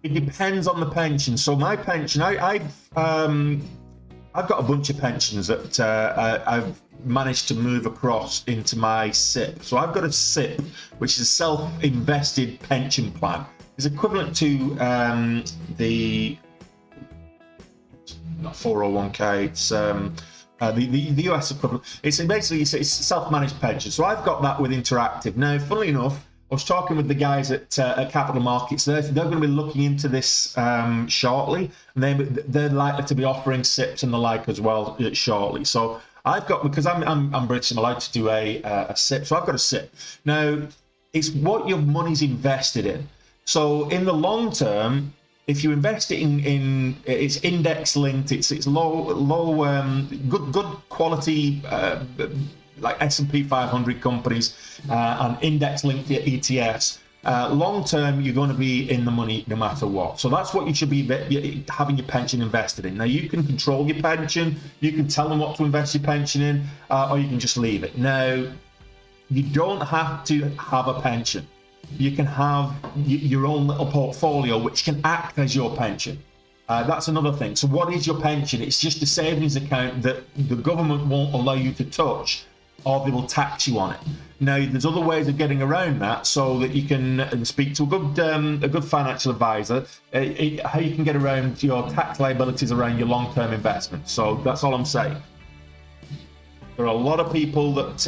It depends on the pension. So my pension, I've got a bunch of pensions that I've managed to move across into my SIP. So I've got a SIP, which is a self-invested pension plan. It's equivalent to the not 401k. It's the US equivalent. It's basically it's self-managed pension. So I've got that with Interactive. Now, funnily enough, I was talking with the guys at Capital Markets. They're going to be looking into this shortly, and they're likely to be offering SIPs and the like as well shortly. So I've got, because I'm British, I'm allowed to do a SIP. So I've got a SIP. Now, it's what your money's invested in. So in the long term, if you invest it in it's index linked, it's good quality. Like S&P 500 companies and index-linked ETFs, long term you're going to be in the money no matter what. So that's what you should be having your pension invested in. Now you can control your pension, you can tell them what to invest your pension in, or you can just leave it. Now you don't have to have a pension. You can have your own little portfolio which can act as your pension. That's another thing. So what is your pension? It's just a savings account that the government won't allow you to touch, or they will tax you on it. Now, there's other ways of getting around that, so that you can speak to a good financial advisor, how you can get around your tax liabilities around your long-term investment. So that's all I'm saying. There are a lot of people that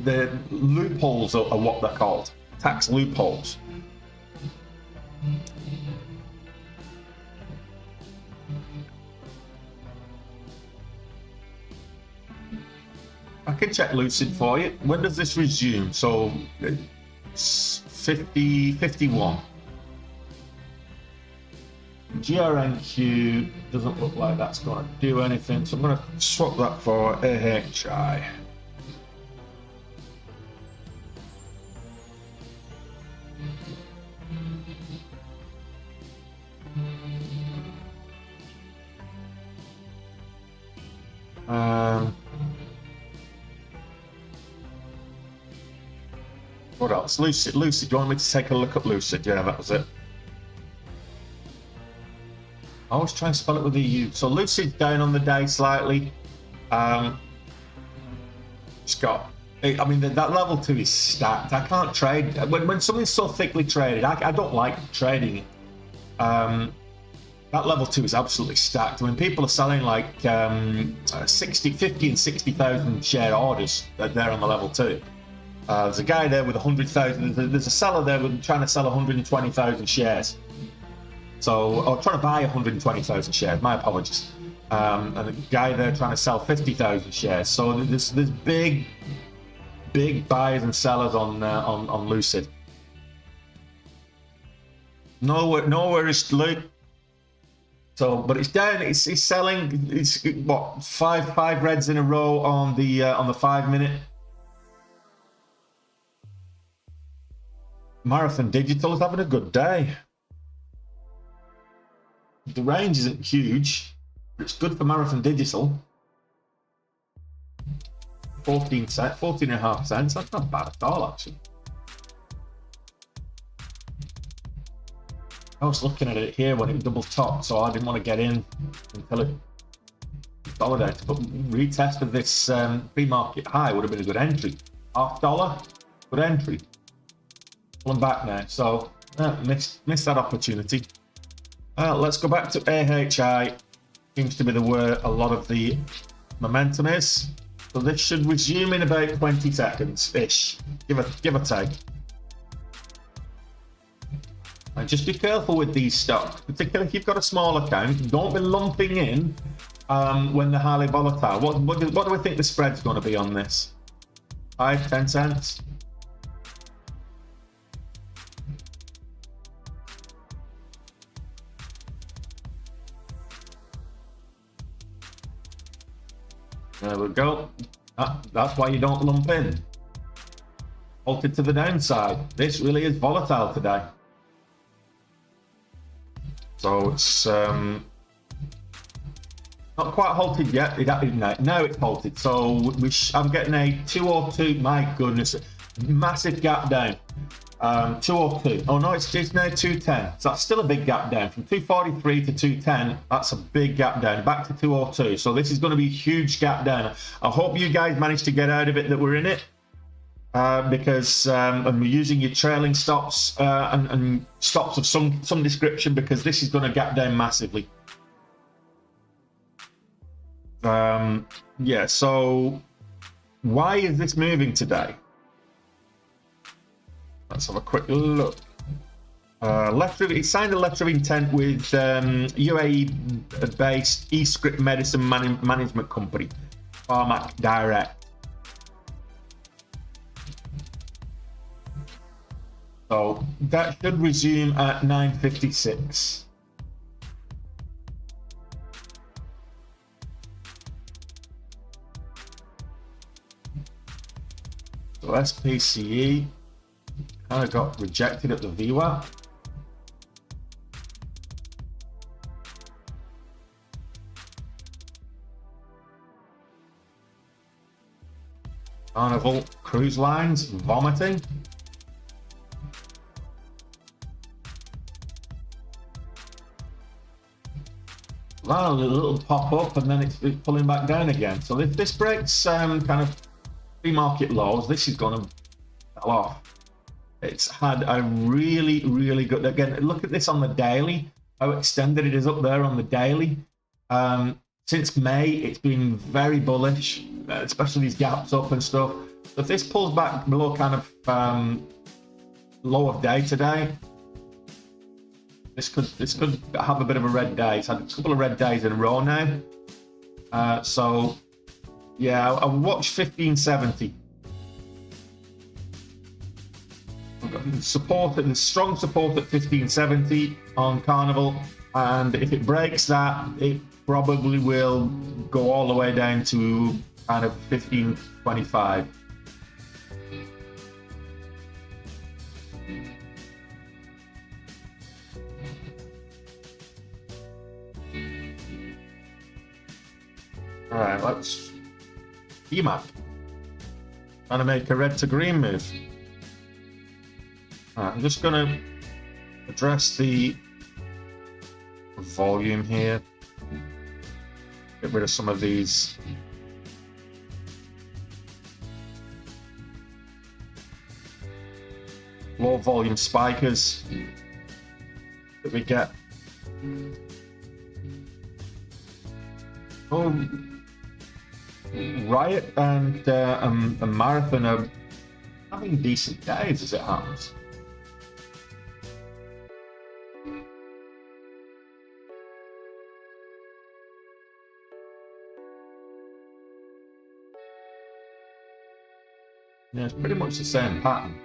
the loopholes are what they're called, tax loopholes. I can check Lucid for you. When does this resume? So it's 51. GRNQ doesn't look like that's going to do anything, so I'm going to swap that for AHI. What else? Lucid, do you want me to take a look at Lucid? Yeah, that was it. I always try and spell it with a U. So Lucid down on the day slightly. It's got, I mean, that level 2 is stacked. I can't trade when something's so thickly traded. I don't like trading it. That level 2 is absolutely stacked. I mean, people are selling like 50 and 60,000 share orders there on the level 2. There's a guy there with 100,000. There's a seller there with trying to sell 120,000 shares. So, or trying to buy 120,000 shares. My apologies. And a guy there trying to sell 50,000 shares. So there's big buyers and sellers on Lucid. Nowhere is Luke. So, but it's down. It's selling. It's what five reds in a row on the 5 minute. Marathon Digital is having a good day. The range isn't huge. It's good for Marathon Digital. 14.5 cents. That's not bad at all, actually. I was looking at it here when it double topped, so I didn't want to get in until it consolidated. But retest of this pre-market high would have been a good entry. $0.50, good entry. Pulling back now, so missed that opportunity. Let's go back to AHI. Seems to be where a lot of the momentum is. So this should resume in about 20 seconds-ish, give or take. And just be careful with these stocks, particularly if you've got a small account. Don't be lumping in when they're highly volatile. What do we think the spread's going to be on this? 5, 10 cents? There we go. That's why you don't lump in. Halted to the downside. This really is volatile today. So it's not quite halted yet. Now it's halted. So I'm getting a 202. My goodness, massive gap down. 202. Oh no, it's now 210. So that's still a big gap down from 243 to 210. That's a big gap down. Back to 202. So this is going to be a huge gap down. I hope you guys managed to get out of it that we're in it. Because and we're using your trailing stops and stops of some description, because this is going to gap down massively. Yeah, so why is this moving today? Let's have a quick look. He signed a letter of intent with UAE-based eScript Medicine Management Company, Pharmac Direct. So that should resume at 9:56. So SPCE kind of got rejected at the VWAP. Carnival Cruise Lines vomiting. Well, a little pop up and then it's pulling back down again. So if this breaks kind of pre-market lows, this is going to fall off. It's had a really good, again, look at this on the daily, how extended it is up there on the daily. Since May, it's been very bullish, especially these gaps up and stuff. So if this pulls back below kind of low of day today, this could have a bit of a red day. It's had a couple of red days in a row now. So yeah, I watch 1570. I've got support and strong support at 1570 on Carnival, and if it breaks that, it probably will go all the way down to kind of 1525. All right, let's EMAP. Trying to make a red to green move. All right, I'm just going to address the volume here. Get rid of some of these low volume spikers that we get. Oh, Riot and Marathon are having decent days as it happens. Yeah, it's pretty much the same pattern.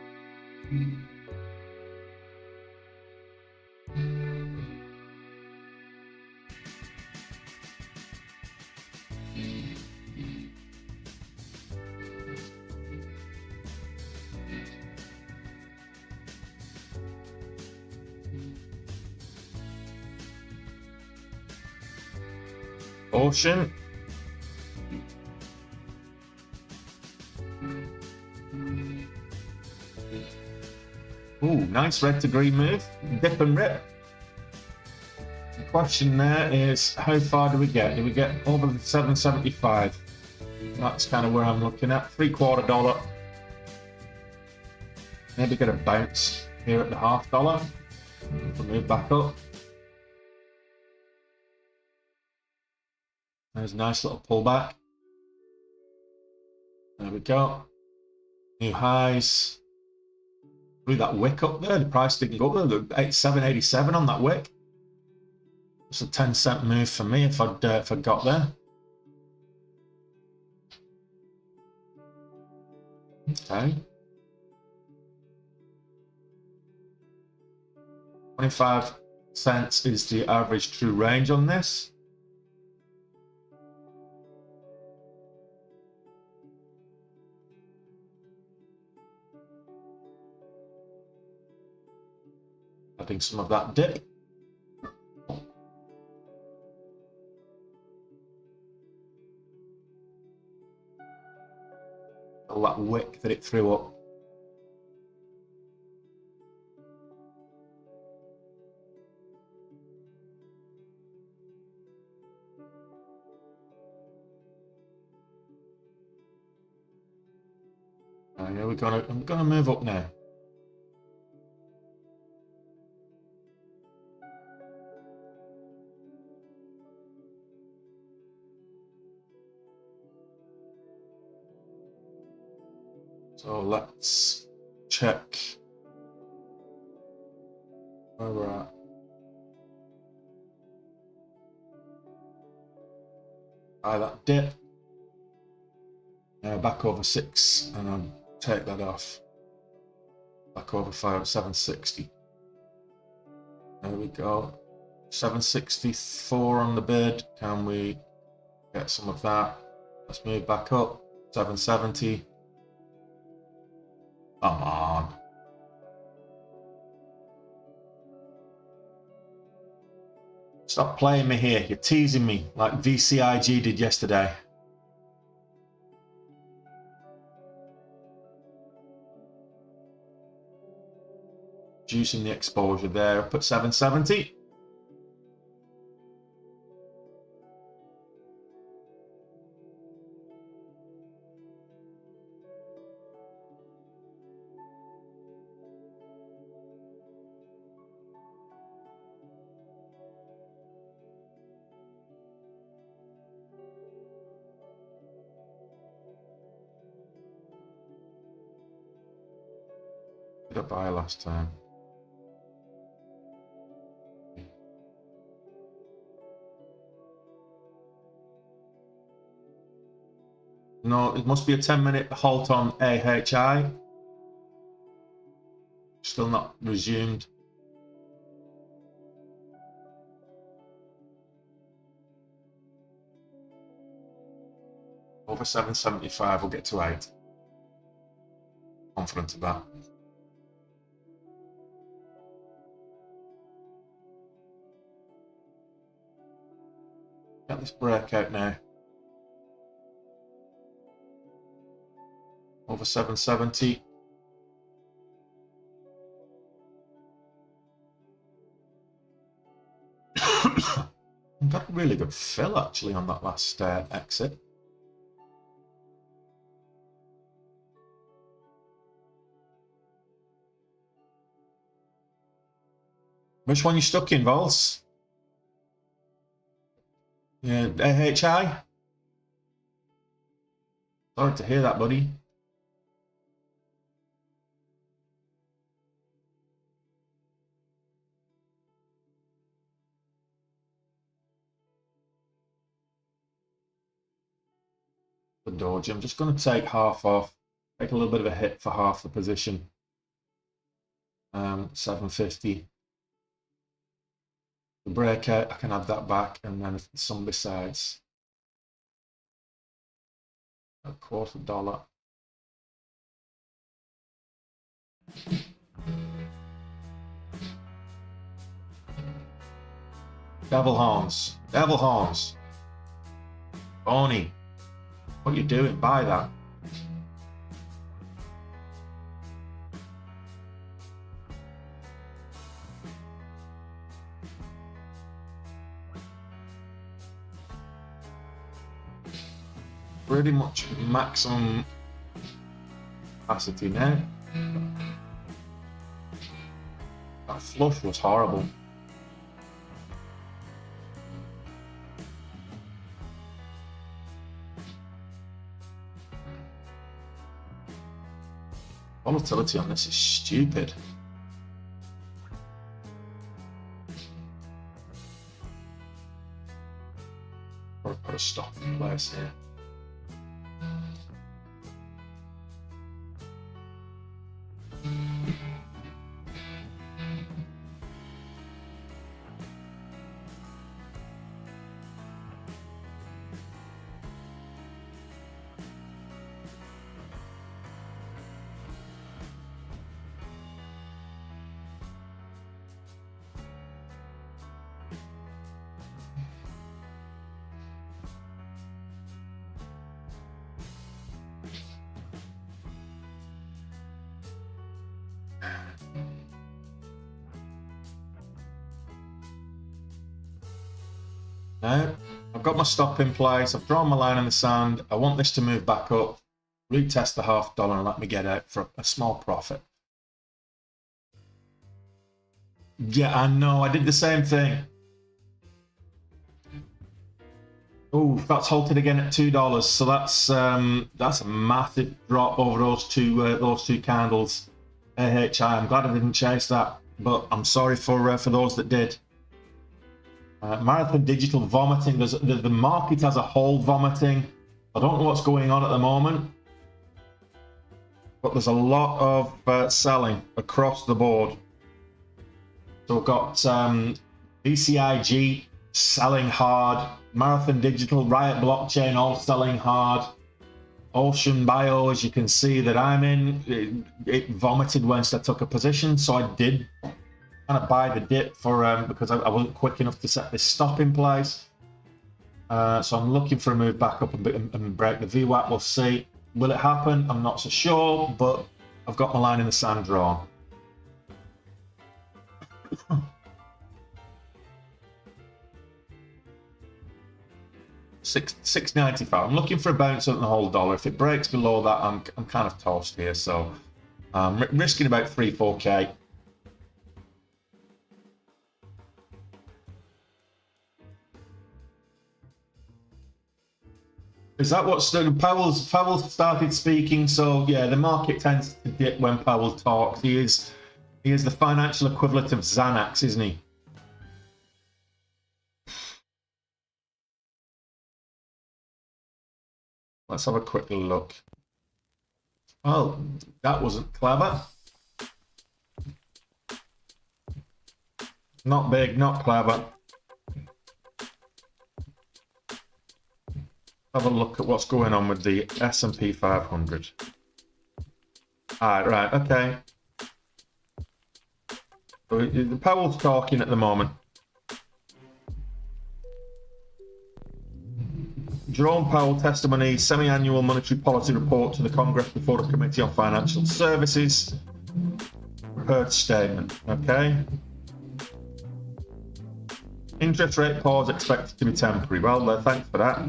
Ocean. Ooh, nice red to green move. Dip and rip. The question there is, how far do we get? Do we get over the 775? That's kind of where I'm looking at. $0.75. Maybe get a bounce here at the $0.50. We'll move back up. There's a nice little pullback. There we go. New highs. Through that wick up there, the price didn't go up there. 787 on that wick. It's a 10-cent move for me if I'd got there. Okay. 25 cents is the average true range on this. Adding some of that dip. All that wick that it threw up. Yeah, I'm gonna move up now. So let's check where we're at. That dip. Back over 6, and I'll take that off. Back over 760. There we go. 764 on the bid. Can we get some of that? Let's move back up. 770. Come on. Stop playing me here. You're teasing me like VCIG did yesterday. Reducing the exposure there up at 770. Did I buy last time? No, it must be a 10-minute halt on AHI. Still not resumed. Over 775, we'll get to 8. Confident of that. Get this breakout now. Over 770. Got a really good fill actually on that last exit. Which one you stuck in, Vols? Yeah, AHI? Sorry to hear that, buddy. The Doge. I'm just going to take half off. Take a little bit of a hit for half the position. 750. The breakout, I can add that back, and then some besides. $0.25. Devil horns. Devil horns. Bonnie. What are you doing? Buy that. Pretty much maximum capacity now. That flush was horrible. Volatility on this is stupid. Or put a stop in place here. Now, I've got my stop in place, I've drawn my line in the sand, I want this to move back up, retest the $0.50 and let me get out for a small profit. Yeah, I know, I did the same thing. Oh, that's halted again at $2, so that's a massive drop over those two candles. AHI, I'm glad I didn't chase that, but I'm sorry for those that did. Marathon Digital vomiting. The market as a whole vomiting. I don't know what's going on at the moment, but there's a lot of selling across the board. So we've got BCIG selling hard, Marathon Digital, Riot Blockchain all selling hard. Ocean Bio, as you can see that I'm in, it vomited once I took a position, so I did kind of buy the dip for because I wasn't quick enough to set this stop in place. So I'm looking for a move back up and break the VWAP. We'll see. Will it happen? I'm not so sure, but I've got my line in the sand drawn. $6.95. I'm looking for a bounce on the whole dollar. If it breaks below that, I'm kind of toast here. So I'm risking about 3-4K. Is that what Powell started speaking? So yeah, the market tends to dip when Powell talks. He is the financial equivalent of Xanax, isn't he? Let's have a quick look. Oh, that wasn't clever. Not big, not clever. Have a look at what's going on with the S&P 500. Right, okay. So the Powell's talking at the moment. Jerome Powell testimony, semi-annual monetary policy report to the Congress before the Committee on Financial Services. Prepared statement, okay. Interest rate pause expected to be temporary. Well, thanks for that.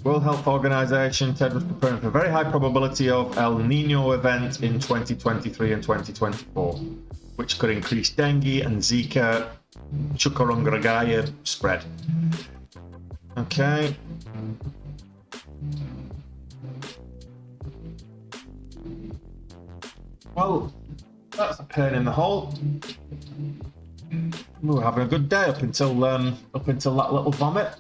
World Health Organization, Ted was preparing for a very high probability of El Nino event in 2023 and 2024. which could increase dengue and Zika chikungunya spread. Okay. Well, that's a pain in the hole. We were having a good day up until that little vomit.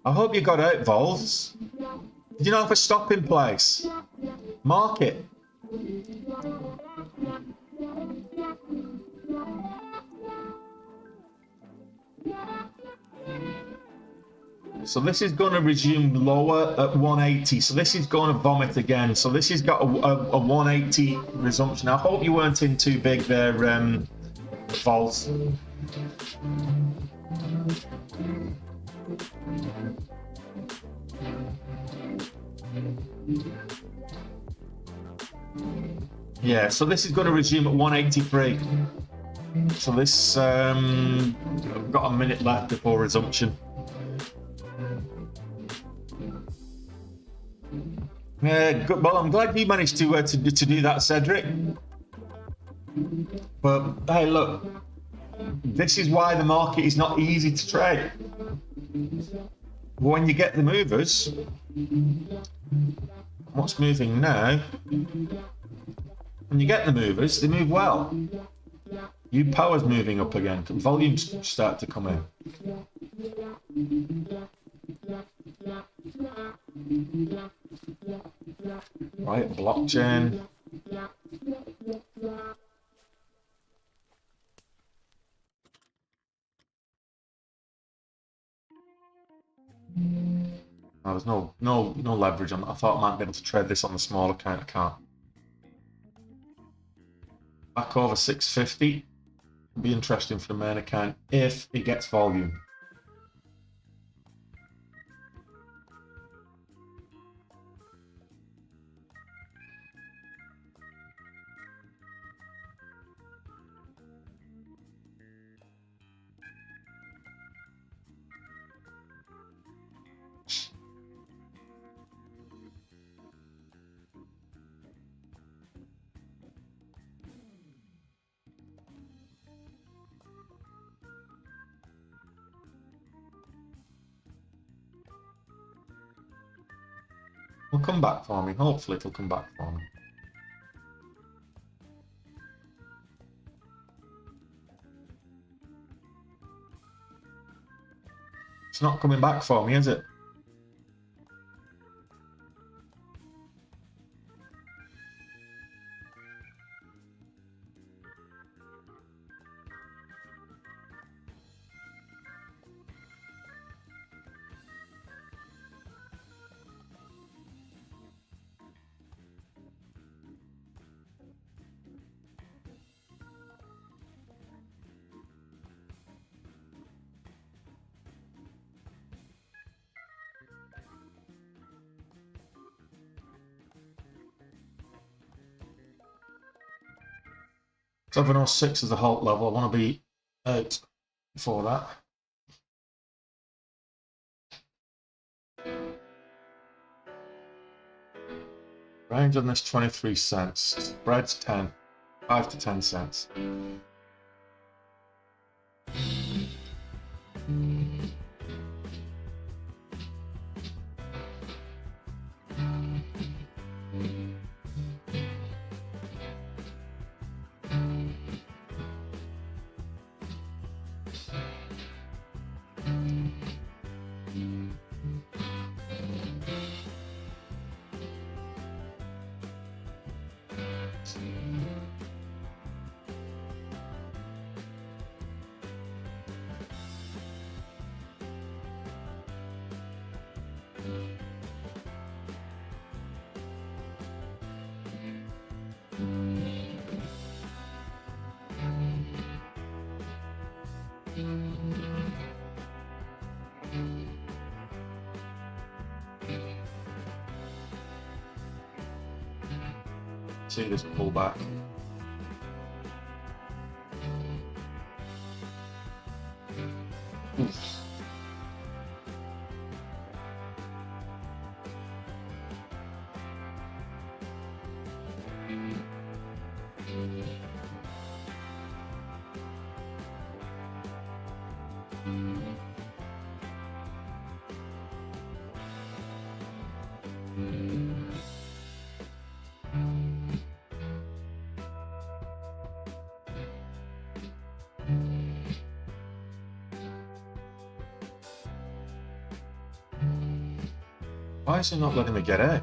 I hope you got out, Vols. Did you not have a stopping place? Mark it. So this is going to resume lower at 180. So this is going to vomit again. So this has got a 180 resumption. I hope you weren't in too big there, Vols. Yeah, so this is going to resume at 183. So this I've got a minute left before resumption. Yeah, good. Well, I'm glad you managed to do that, Cedric. But hey, look, this is why the market is not easy to trade. When you get the movers, what's moving now? When you get the movers, they move well. Power's moving up again. Volumes start to come in. Right, blockchain. Oh, there's no leverage on that. I thought I might be able to trade this on the small account. I can't. Back over 650. Be interesting for the main account if it gets volume. It'll come back for me. Hopefully it'll come back for me. It's not coming back for me, is it? So 706 is the halt level. I want to be out before that. Range on this 23 cents. Spreads 10. 5 to 10 cents. See this pullback. Why is it not letting me get it?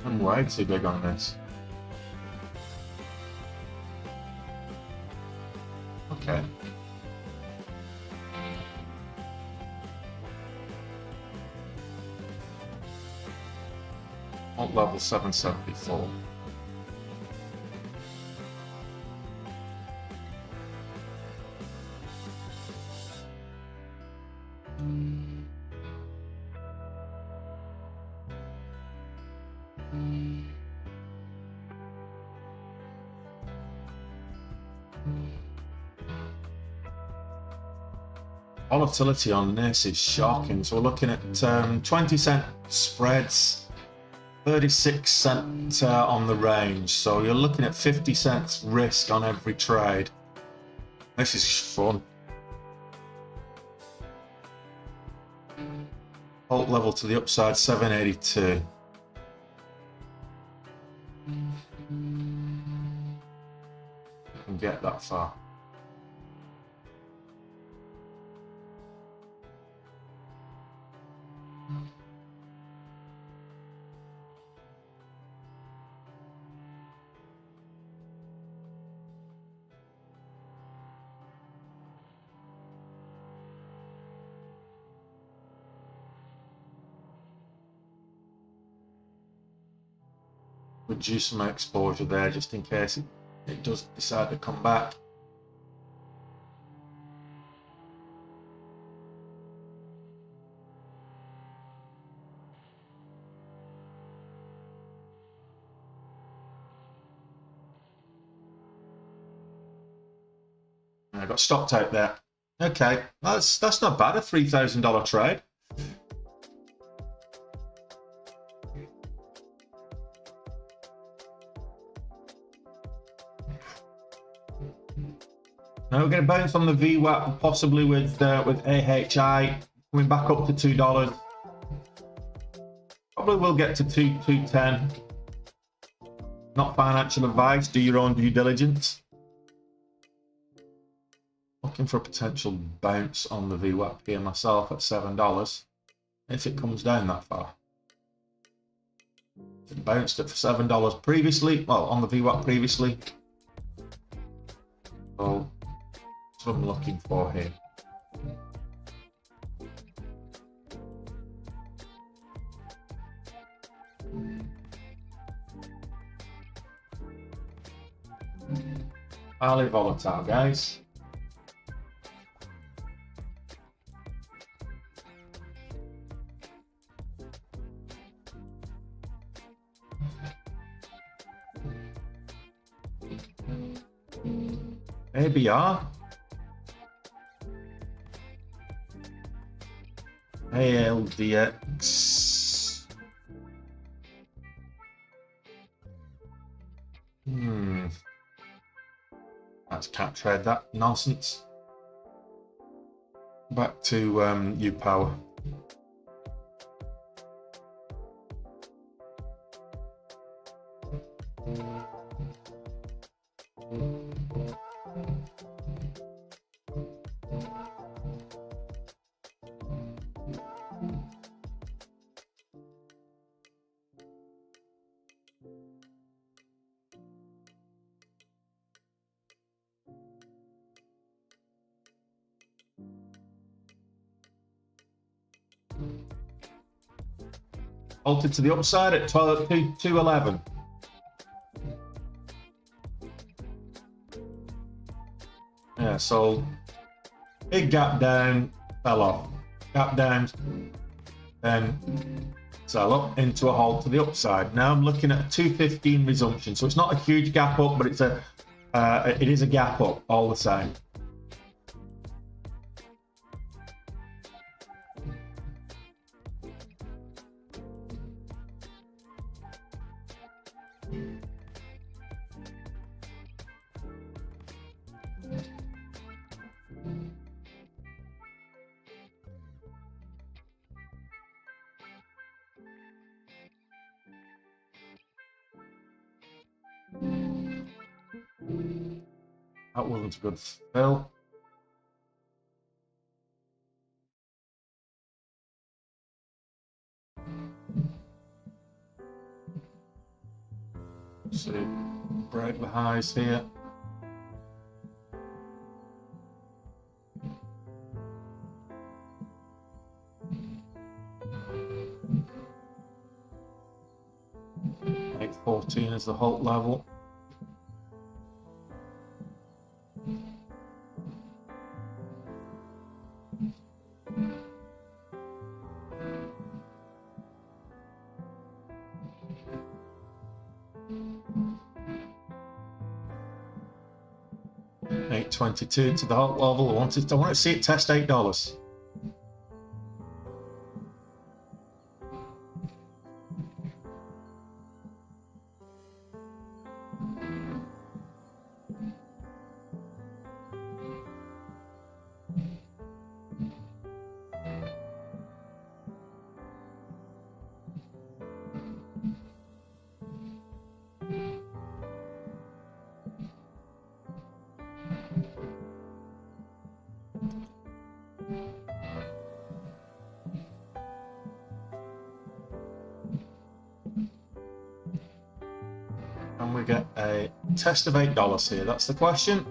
I'm way too big on this. Okay. Alt level 774. Volatility on this is shocking. So we're looking at 20-cent spreads, 36-cent on the range. So you're looking at 50 cents risk on every trade. This is fun. Alt level to the upside, 782. Can get that far. Reduce my exposure there just in case it does decide to come back. I got stopped out there. Okay, that's not bad, a $3,000 trade. Now we're going to bounce on the VWAP, possibly with AHI coming back up to $2. Probably will get to 210. Not financial advice. Do your own due diligence. Looking for a potential bounce on the VWAP here myself at $7 if it comes down that far. It bounced it for $7 previously, well, on the VWAP previously. So that's what I'm looking for here. Highly volatile, guys. ABR, ALDX, Let's can't trade that nonsense. Back to U-Power. Altered to the upside at 211. Yeah, so big gap down, fell off. Gap down, then sell up into a halt to the upside. Now I'm looking at a 215 resumption. So it's not a huge gap up, but it's it is a gap up all the same. That wasn't a good fill. So break the highs here. $8.14 is the halt level. $8.22 to the halt level. I want to see it test $8. And we get a test of $8 here. That's the question.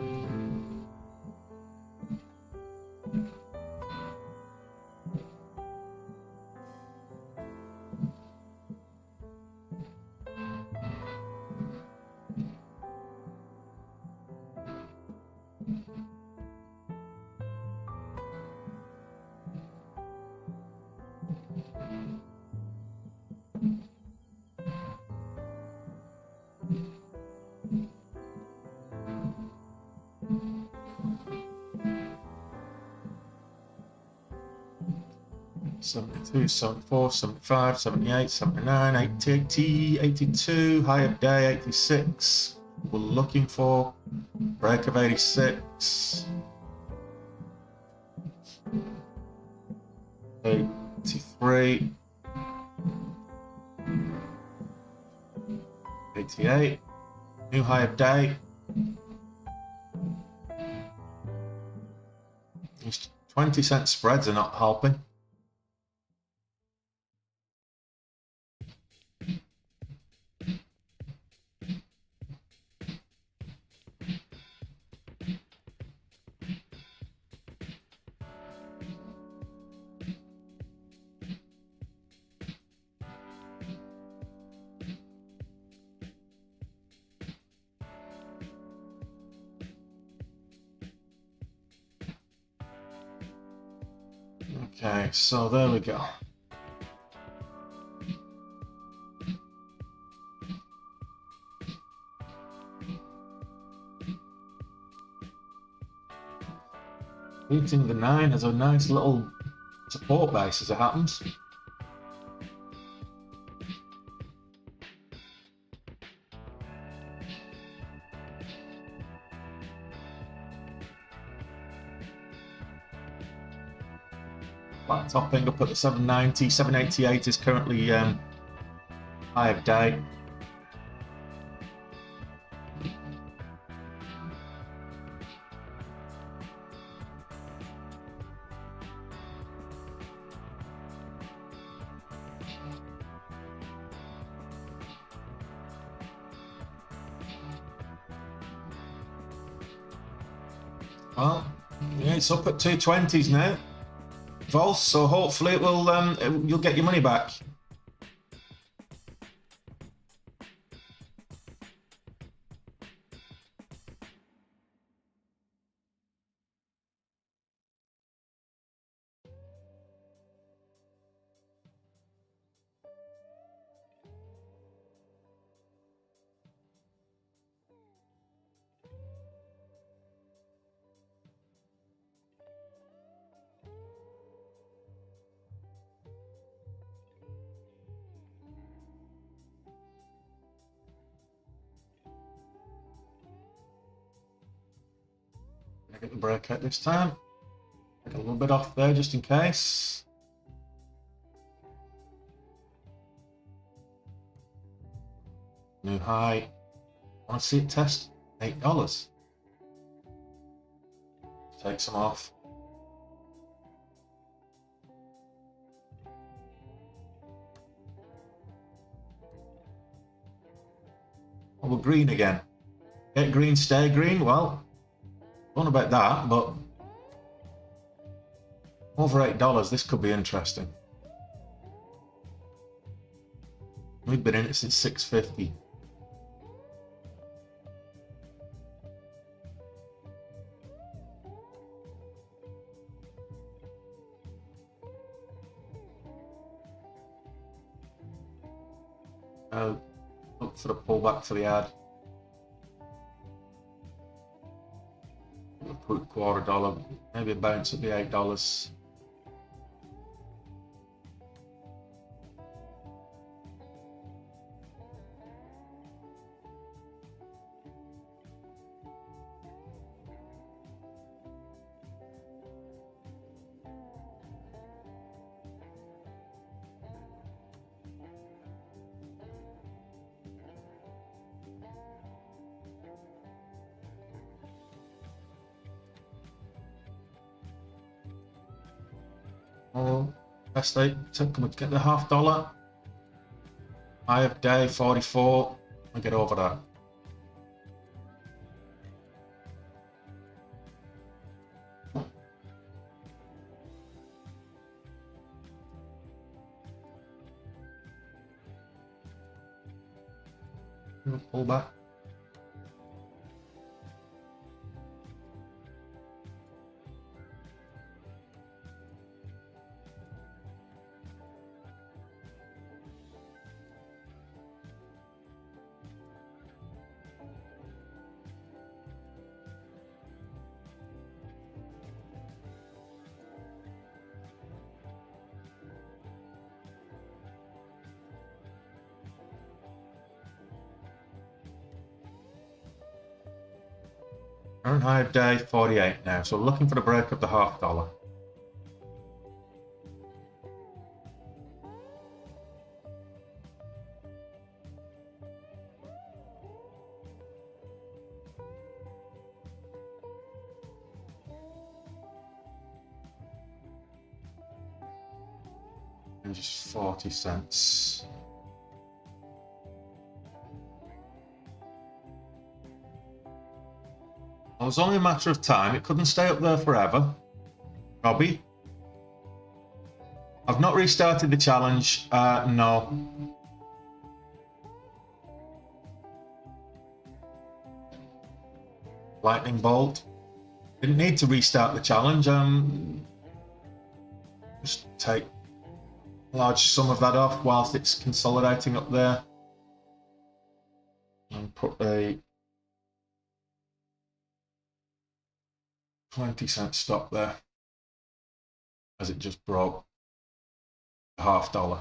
$72, $74, $75, $78, $79, $80, $82, high of day, $86. We're looking for break of $86. $83, $88, new high of day. These 20-cent spreads are not helping. Okay, so there we go. Beating the 9 has a nice little support base as it happens. Flat topping up at the 790, 788 is currently high of day. Well, yeah, it's up at 220s now. Vol, so hopefully it will you'll get your money back. I get the breakout this time. Take a little bit off there just in case. New high. I want to see it test $8. take some off. Oh, we're green again. Get green, stay green. Well, don't know about that, but over $8, this could be interesting. We've been in it since 6.50. Look for the pullback for the ad. We'll put $0.25, maybe a bounce at the $8. Oh, best day, can we get the $0.50? High of day 44. I get over that. Pull back. Current high of day 48 now, so looking for the break of the $0.50. And just 40 cents. It was only a matter of time. It couldn't stay up there forever. Robbie? I've not restarted the challenge. No. Lightning bolt. Didn't need to restart the challenge. Just take a large sum of that off whilst it's consolidating up there. And put a 20-cent stop there as it just broke the $0.50.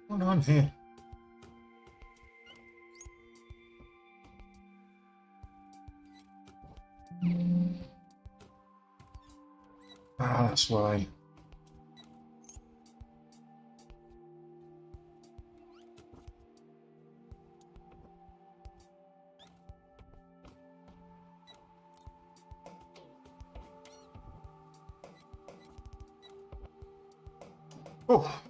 What's going on here? Ah, that's why. Oh.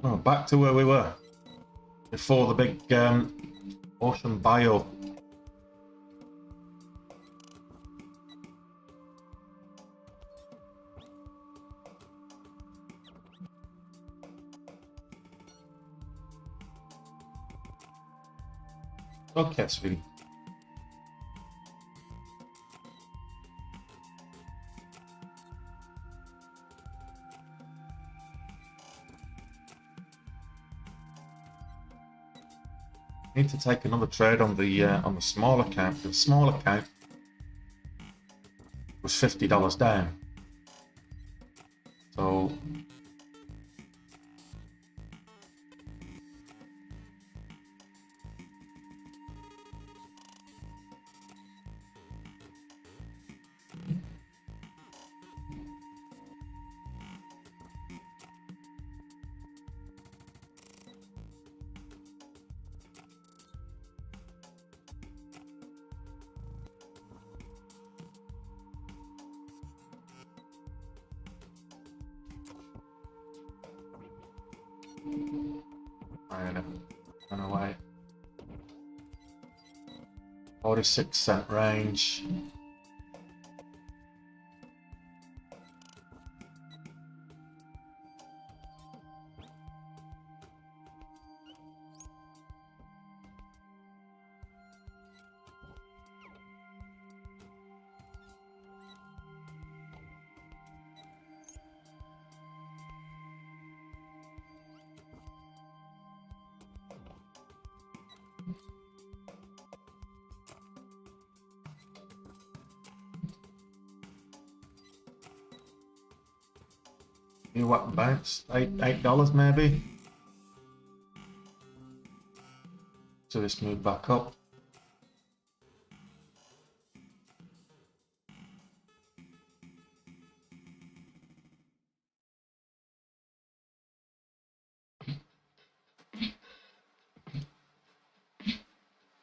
Oh, back to where we were before the big ocean bio. Okay, sweetie. Need to take another trade on the small account. The small account was $50 down. So I don't know why. 46-cent range. You what, bounce? $8 maybe? So this move back up.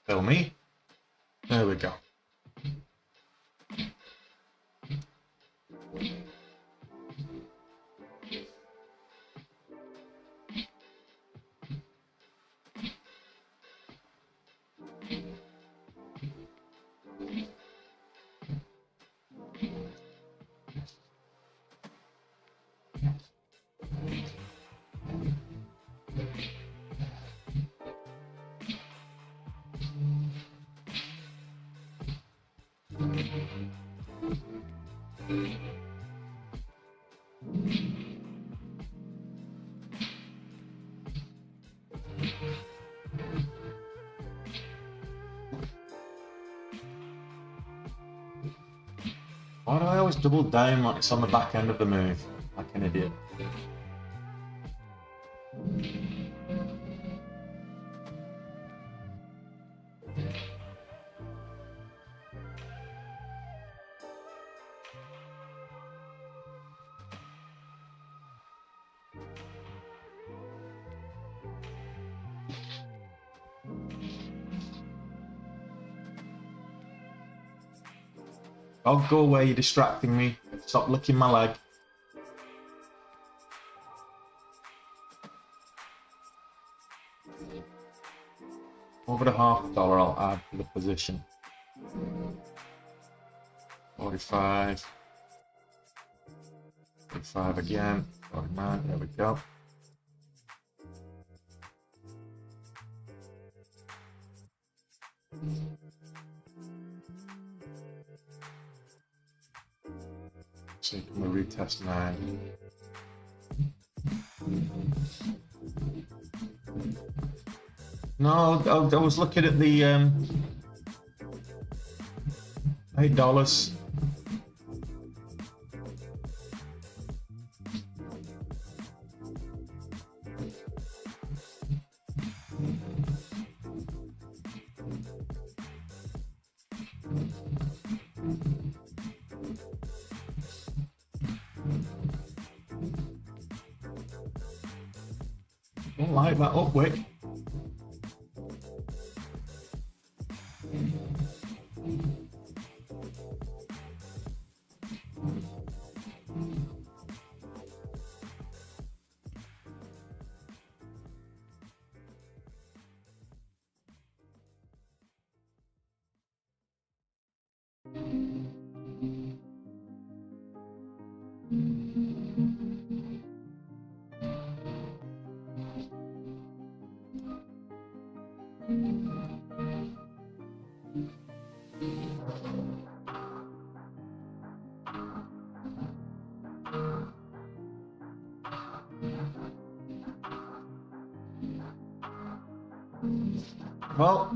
Fill me. There we go. Why do I always double down like it's on the back end of the move? Like an idiot. I'll go away, you're distracting me. Stop licking my leg. Over the $50 I'll add to the position. 45. 45 again. 49, there we go. So I'm gonna retest 9. No, I was looking at the $8. Don't like that upwick. Well,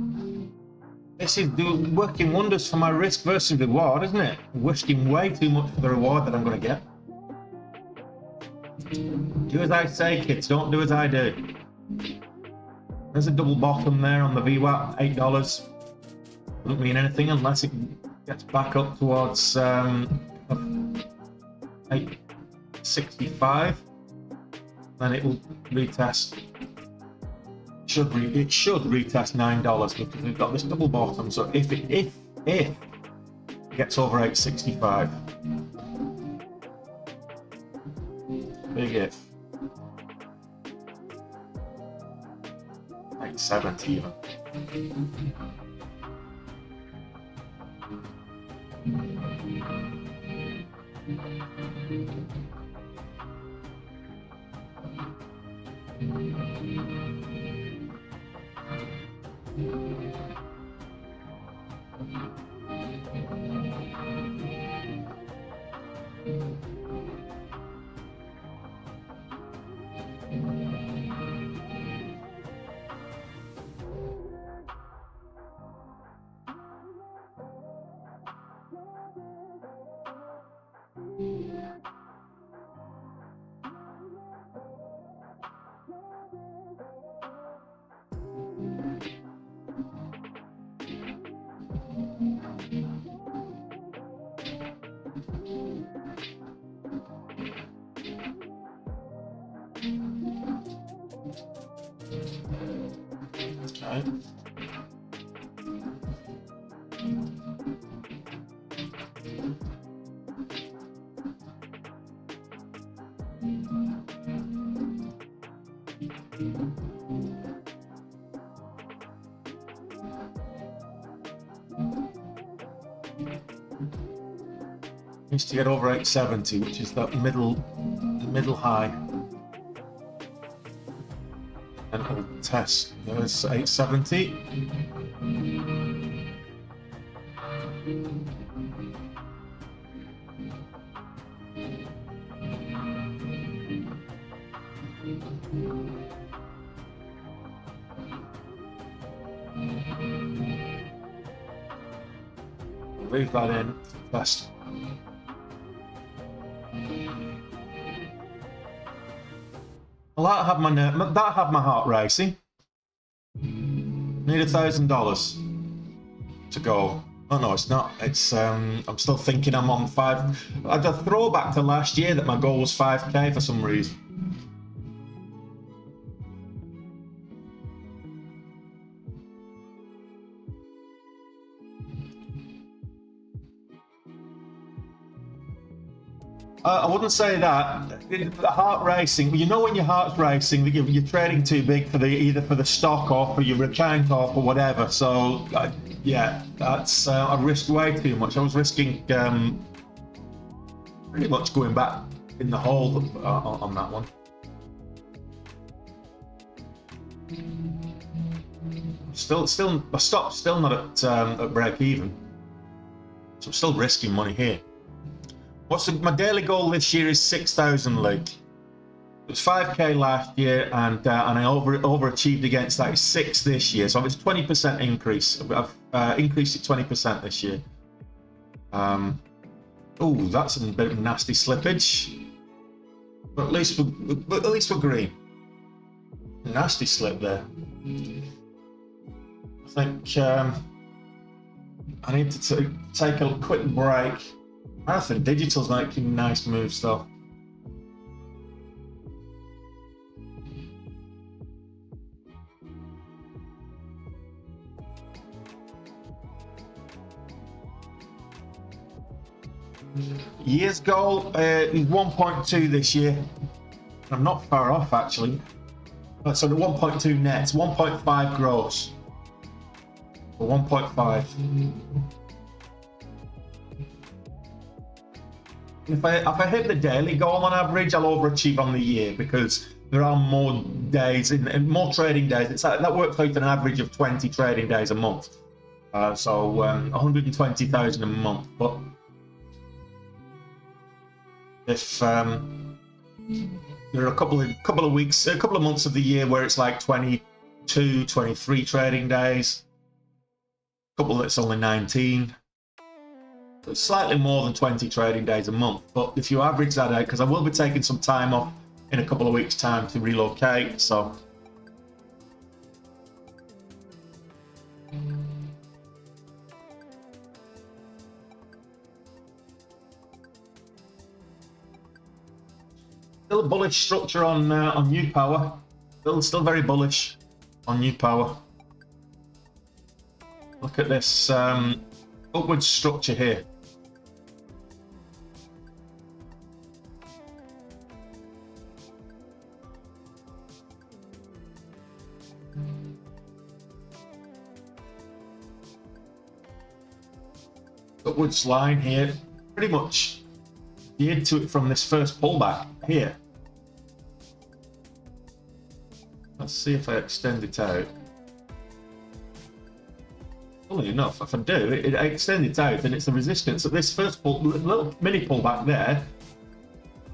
this is working wonders for my risk versus reward, isn't it? Risking way too much for the reward that I'm going to get. Do as I say, kids. Don't do as I do. There's a double bottom there on the VWAP, $8. Doesn't mean anything unless it gets back up towards 865. Then it will retest. It should retest $9 because we've got this double bottom. So if it gets over 865, big if. 870 even. Okay. Needs to get over 870, which is that middle high. And it'll test. There's 870. Leave that in. Test. Well, that had my heart racing. Need $1,000 to go. Oh no, it's not. It's I'm still thinking I'm on 5. I had a throwback to last year that my goal was 5K for some reason. I wouldn't say that. The heart racing, you know when your heart's racing, that you're trading too big for either for the stock or for your account or for whatever. So, yeah, that's I risked way too much. I was risking pretty much going back in the hole on that one. My stock's still not at break even, so I'm still risking money here. My daily goal this year is 6,000 Luke. It was 5K last year, and I overachieved against that. It's 6 this year, so it's 20% increase. I've increased it 20% this year. Oh, that's a bit of nasty slippage. But at least we're green. Nasty slip there. I think I need to take a quick break. Marathon Digital's making nice moves though. Year's goal is 1.2 this year. I'm not far off actually. So the 1.2 nets, 1.5 gross. Or 1.5. If I hit the daily goal on average, I'll overachieve on the year because there are more days and more trading days. It's that works out an average of 20 trading days a month. So 120,000 a month. But if there are a couple of weeks, a couple of months of the year where it's like 20, 23 trading days. A couple that's only 19. It's slightly more than 20 trading days a month. But if you average that out, because I will be taking some time off in a couple of weeks' time to relocate, so still a bullish structure on new power. Still very bullish on new power. Look at this upward structure here. Upwards line here, pretty much geared to it from this first pullback here. Let's see if I extend it out. Funnily enough, if I do, I extend it out, and it's the resistance at this first little mini pullback there.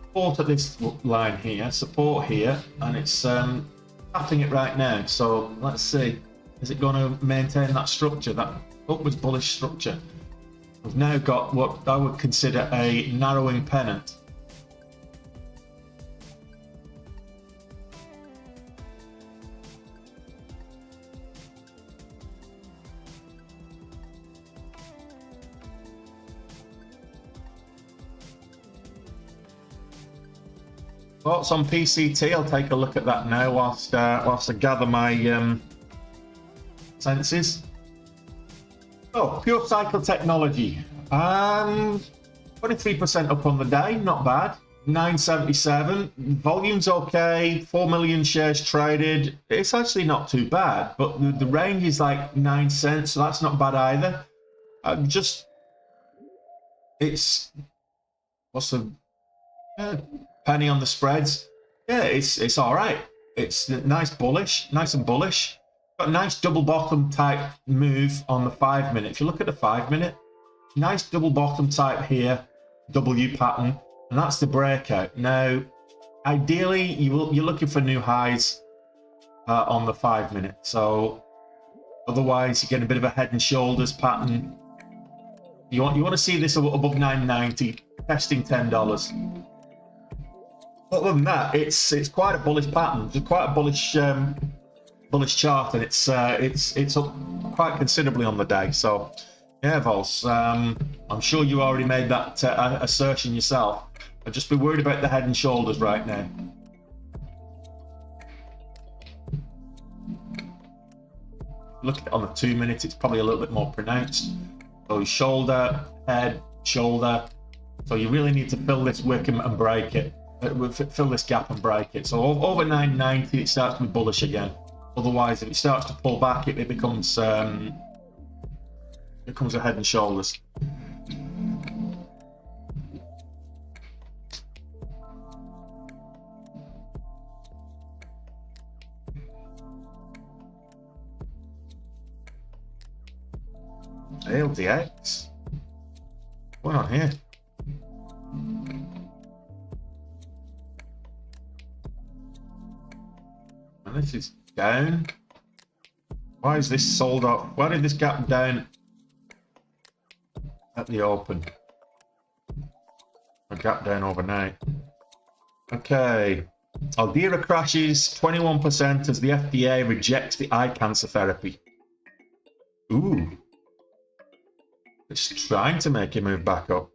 Support at this line here, support here, and it's tapping it right now. So let's see, is it going to maintain that structure, that upwards bullish structure? We've now got what I would consider a narrowing pennant. Thoughts on PCT? I'll take a look at that now whilst I gather my senses. Oh, Pure Cycle Technology. 23% up on the day, not bad. 977. Volume's okay. 4 million shares traded. It's actually not too bad, but the range is like 9 cents, so that's not bad either. It's what's the penny on the spreads? Yeah, it's all right. It's nice and bullish. Got a nice double bottom type move on the 5 minute. If you look at the 5 minute, nice double bottom type here, W pattern, and that's the breakout. Now, ideally, you're looking for new highs on the 5 minute. So otherwise, you get a bit of a head and shoulders pattern. You want to see this above 990, testing $10. Other than that, it's quite a bullish pattern. It's quite a bullish chart, and it's up quite considerably on the day. So yeah, Vols, I'm sure you already made that assertion yourself. I'd just be worried about the head and shoulders right now. Look at it on the 2 minute, it's probably a little bit more pronounced. So shoulder, head, shoulder. So you really need to fill this wick and break it. Fill this gap and break it. So over 990, it starts to be bullish again. Otherwise, if it starts to pull back, it becomes a head and shoulders. LDX. What's going on here? And this is down. Why is this sold off? Why did this gap down at the open? A gap down overnight. Okay. Aldera crashes 21% as the FDA rejects the eye cancer therapy. Ooh. It's trying to make it move back up.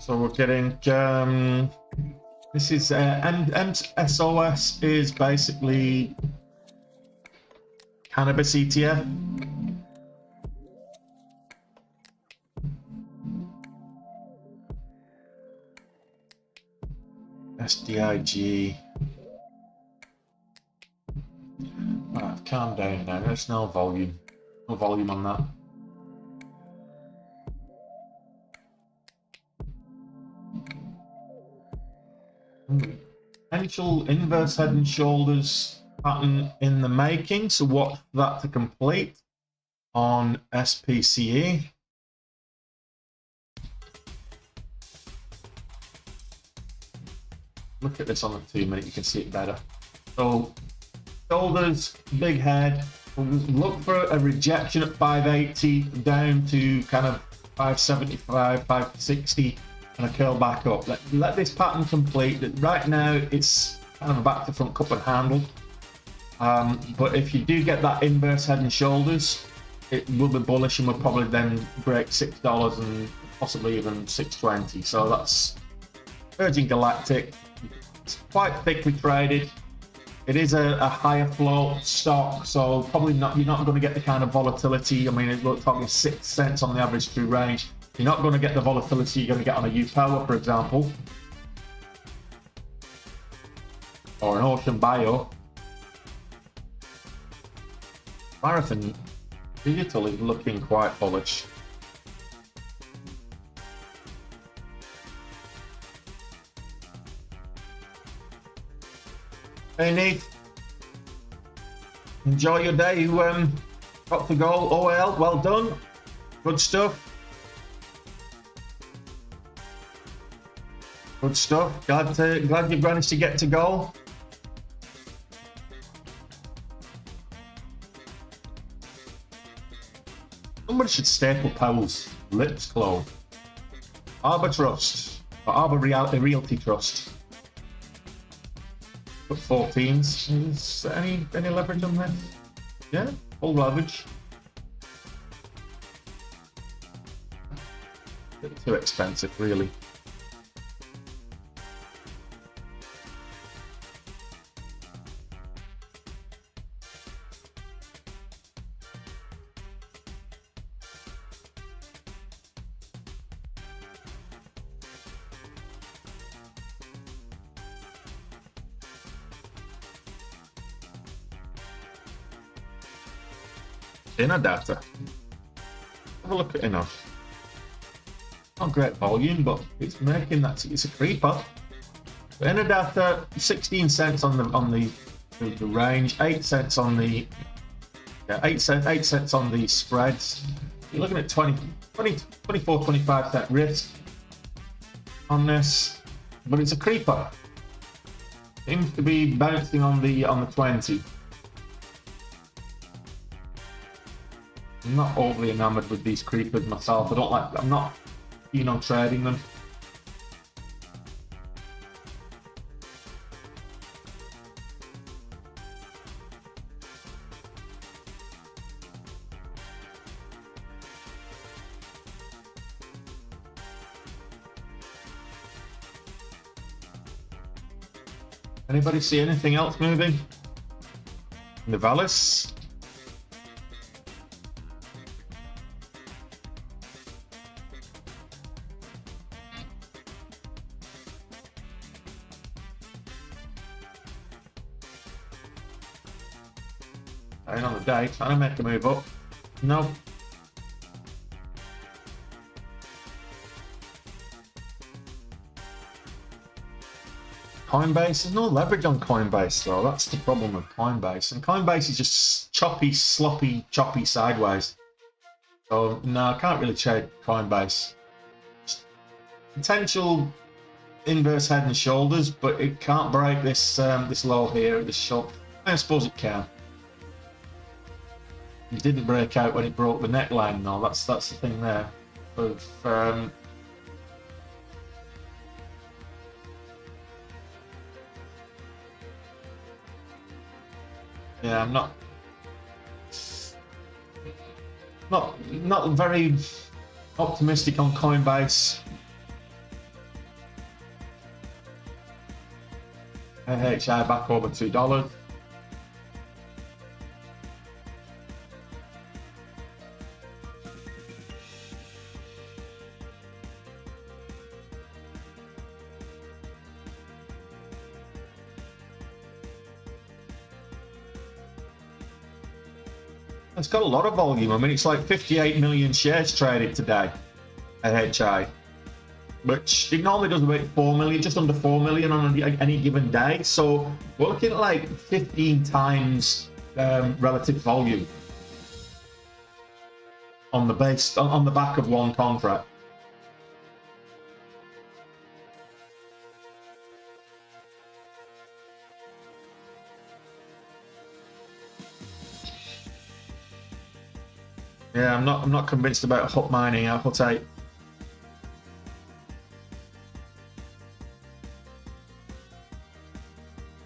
So we're getting, this is, MSOS is basically cannabis ETF. SDIG. Right, calm down now. There's no volume. No volume on that. Potential inverse head and shoulders pattern in the making. So watch that to complete on SPCE. Look at this on the 2 minute, you can see it better. So shoulders, big head. Look for a rejection at 580 down to kind of 575, 560, and a curl back up. Let this pattern complete. Right now it's kind of a back to front cup and handle. But if you do get that inverse head and shoulders, it will be bullish and will probably then break $6 and possibly even 620. So that's Virgin Galactic. It's quite thickly traded. It is a higher float stock, so probably not. You're not going to get the kind of volatility. I mean, we're talking 6 cents on the average through range. You're not going to get the volatility you're going to get on a U-Power, for example, or an Ocean Bio. Marathon Digital is looking quite bullish. Hey Nate, enjoy your day. You got the goal. OL, well done. Good stuff. Good stuff. Glad you've managed to get to goal. Somebody should staple Powell's lips closed. Arbor Trust, or Arbor Realty Trust. 14s. Is there any leverage on this? Yeah, full leverage. Bit too expensive, really. Inner data. Have a look at inner. Not great volume, but it's making that. It's a creeper. Inner data, 16 cents on the range, 8 cents on the 8 cents on the spreads. You're looking at 24, 25 cent risk on this, but it's a creeper. Seems to be bouncing on the 20. I'm not overly enamored with these creepers myself. I'm not keen on trading them. Anybody see anything else moving? Nivalis. On the day, trying to make a move up. No. Coinbase, there's no leverage on Coinbase though. That's the problem with Coinbase. And Coinbase is just choppy, sloppy, choppy sideways. So no, I can't really trade Coinbase. Potential inverse head and shoulders, but it can't break this this low here, this short. I suppose it can. It didn't break out when it broke the neckline though. That's the thing there. Of yeah, I'm not very optimistic on Coinbase. AHI back over $2. It's got a lot of volume. I mean, it's like 58 million shares traded today at HI, which it normally does about 4 million, just under 4 million on any given day. So we're looking at like 15 times relative volume on the back of one contract. Yeah, I'm not convinced about hot mining appetite.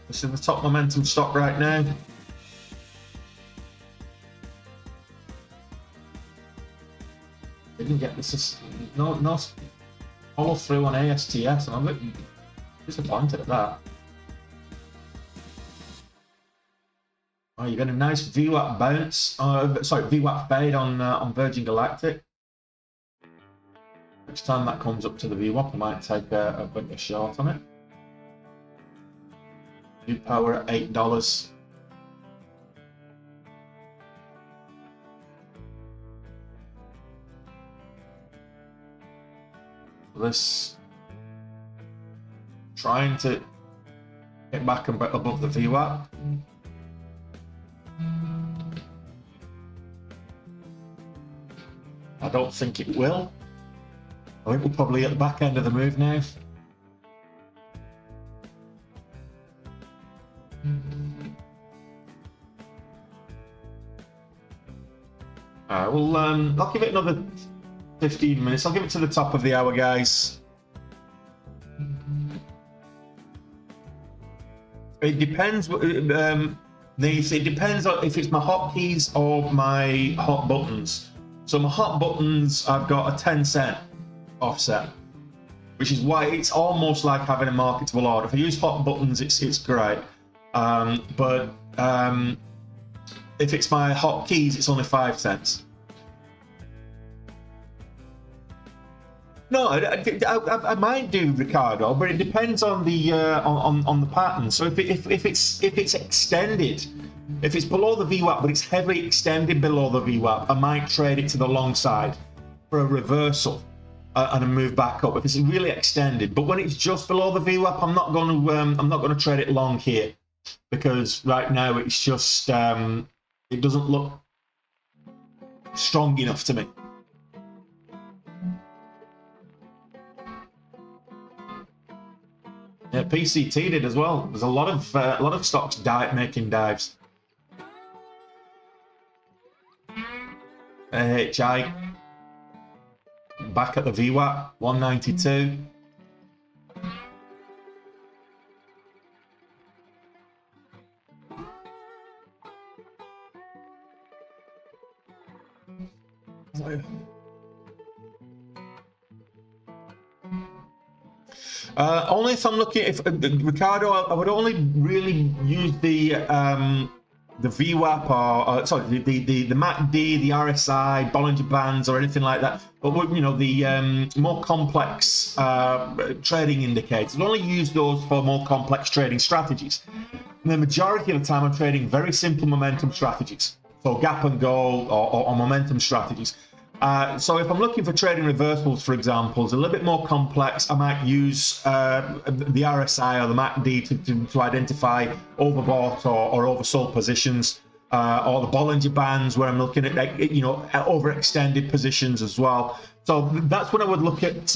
This is the top momentum stock right now. Didn't get this. No follow through on ASTS, and I'm a bit disappointed at that. Oh, you got a nice VWAP bounce. Sorry, VWAP fade on Virgin Galactic. Next time that comes up to the VWAP, I might take a bit of a short on it. New power at $8. This trying to get back above the VWAP. I don't think it will. I think we're probably at the back end of the move now. Well, I'll give it another 15 minutes. I'll give it to the top of the hour, guys. It depends. It depends on if it's my hotkeys or my hot buttons. So my hot buttons, I've got a 10-cent offset, which is why it's almost like having a marketable order. If I use hot buttons, it's great. But if it's my hotkeys, it's only 5 cents. No, I might do, Ricardo, but it depends on the pattern. So if it's extended, if it's below the VWAP but it's heavily extended below the VWAP, I might trade it to the long side for a reversal and a move back up if it's really extended. But when it's just below the VWAP, I'm not going to trade it long here, because right now it's just it doesn't look strong enough to me. Yeah, PCT did as well. There's a lot of stocks making dives. HI back at the VWAP 192. Only if I'm looking, Ricardo, I would only really use the VWAP or sorry, the MACD, the RSI, Bollinger Bands, or anything like that. But you know, the more complex trading indicators, I'd only use those for more complex trading strategies. And the majority of the time, I'm trading very simple momentum strategies, so gap and go or momentum strategies. So if I'm looking for trading reversals, for example, it's a little bit more complex. I might use the RSI or the MACD to identify overbought or oversold positions, or the Bollinger Bands, where I'm looking at, you know, overextended positions as well. So that's when I would look at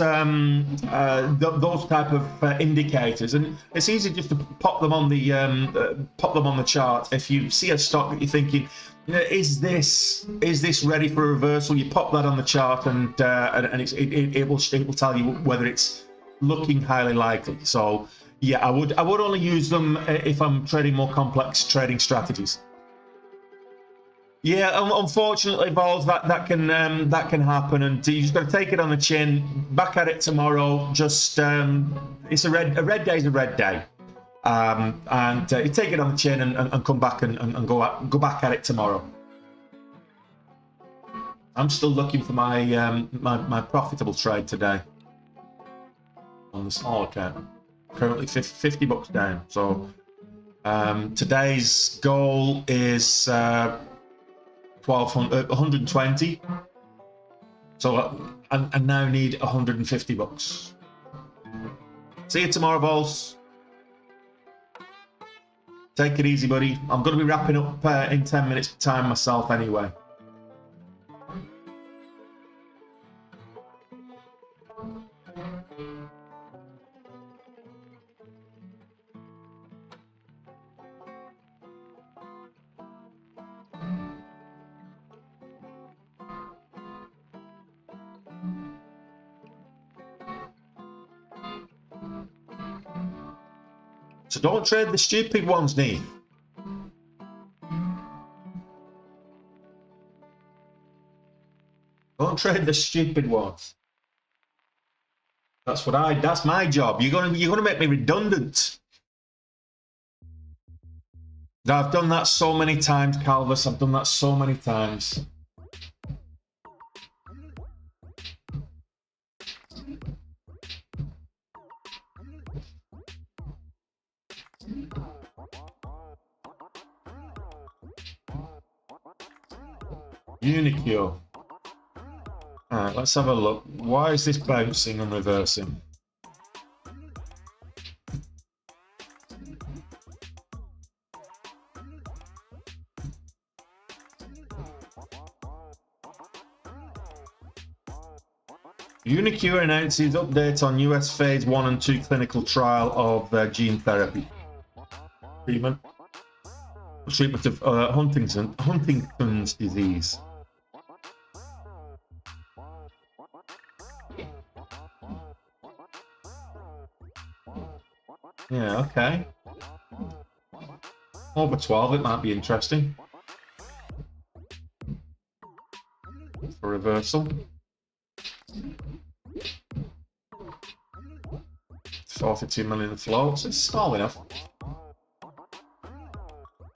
those type of indicators, and it's easy just to pop them on the chart. If you see a stock that you're thinking, is this ready for a reversal, you pop that on the chart, and it will tell you whether it's looking highly likely. So yeah, I would only use them if I'm trading more complex trading strategies. Yeah, unfortunately, balls, that can happen, and you just got to take it on the chin. Back at it tomorrow. Just it's a red day is a red day, and you take it on the chin and come back and go back at it tomorrow. I'm still looking for my my profitable trade today on the small account. Currently $50 down. So today's goal is 120. So I now need 150 bucks. See you tomorrow, Vols. Take it easy, buddy. I'm going to be wrapping up in 10 minutes time myself anyway. So don't trade the stupid ones, Neve. Don't trade the stupid ones. That's my job. You're gonna make me redundant. I've done that so many times, Calvus. I've done that so many times. Unicure. Alright, let's have a look. Why is this bouncing and reversing? Unicure announces update on US phase 1 and 2 clinical trial of gene therapy. Treatment of Huntington's disease. Yeah, okay. Over 12, it might be interesting. For reversal. 42 million floats. It's small enough.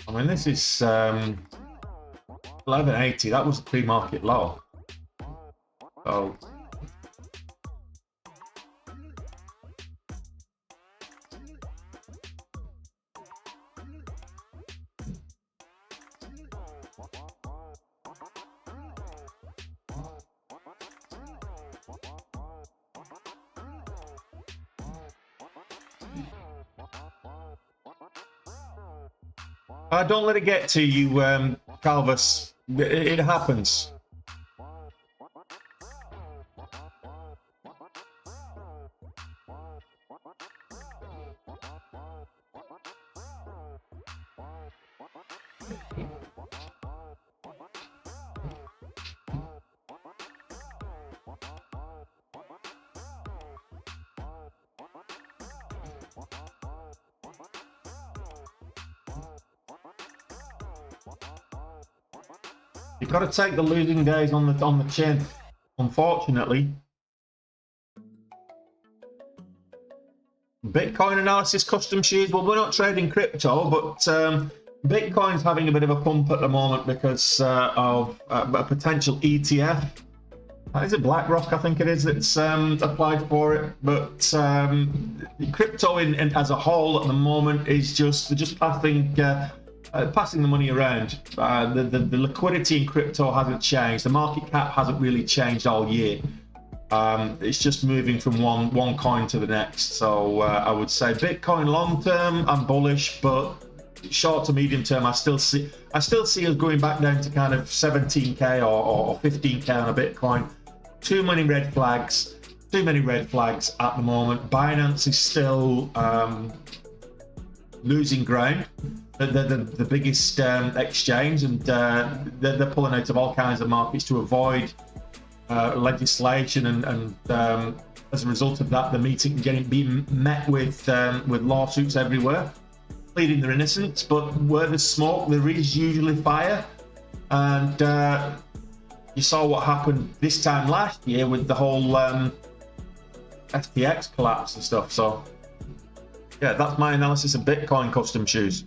I mean, this is 1180. That was the pre-market low. So don't let it get to you, Calvus. It happens. You've got to take the losing days on the chin, unfortunately. Bitcoin analysis, custom shoes. Well, we're not trading crypto, but Bitcoin's having a bit of a pump at the moment because of a potential ETF. Is it BlackRock? I think it is that's applied for it. But crypto as a whole at the moment is just passing the money around. The liquidity in crypto hasn't changed. The market cap hasn't really changed all year. It's just moving from one coin to the next. So I would say Bitcoin long term, I'm bullish, but short to medium term, I still see us going back down to kind of 17k or 15k on a Bitcoin. Too many red flags at the moment. Binance is still losing ground. They're the biggest exchange, and they're pulling out of all kinds of markets to avoid legislation, and as a result of that, being met with lawsuits everywhere, pleading their innocence. But where there's smoke, there is usually fire, and you saw what happened this time last year with the whole FTX collapse and stuff. So yeah, that's my analysis of Bitcoin custom shoes.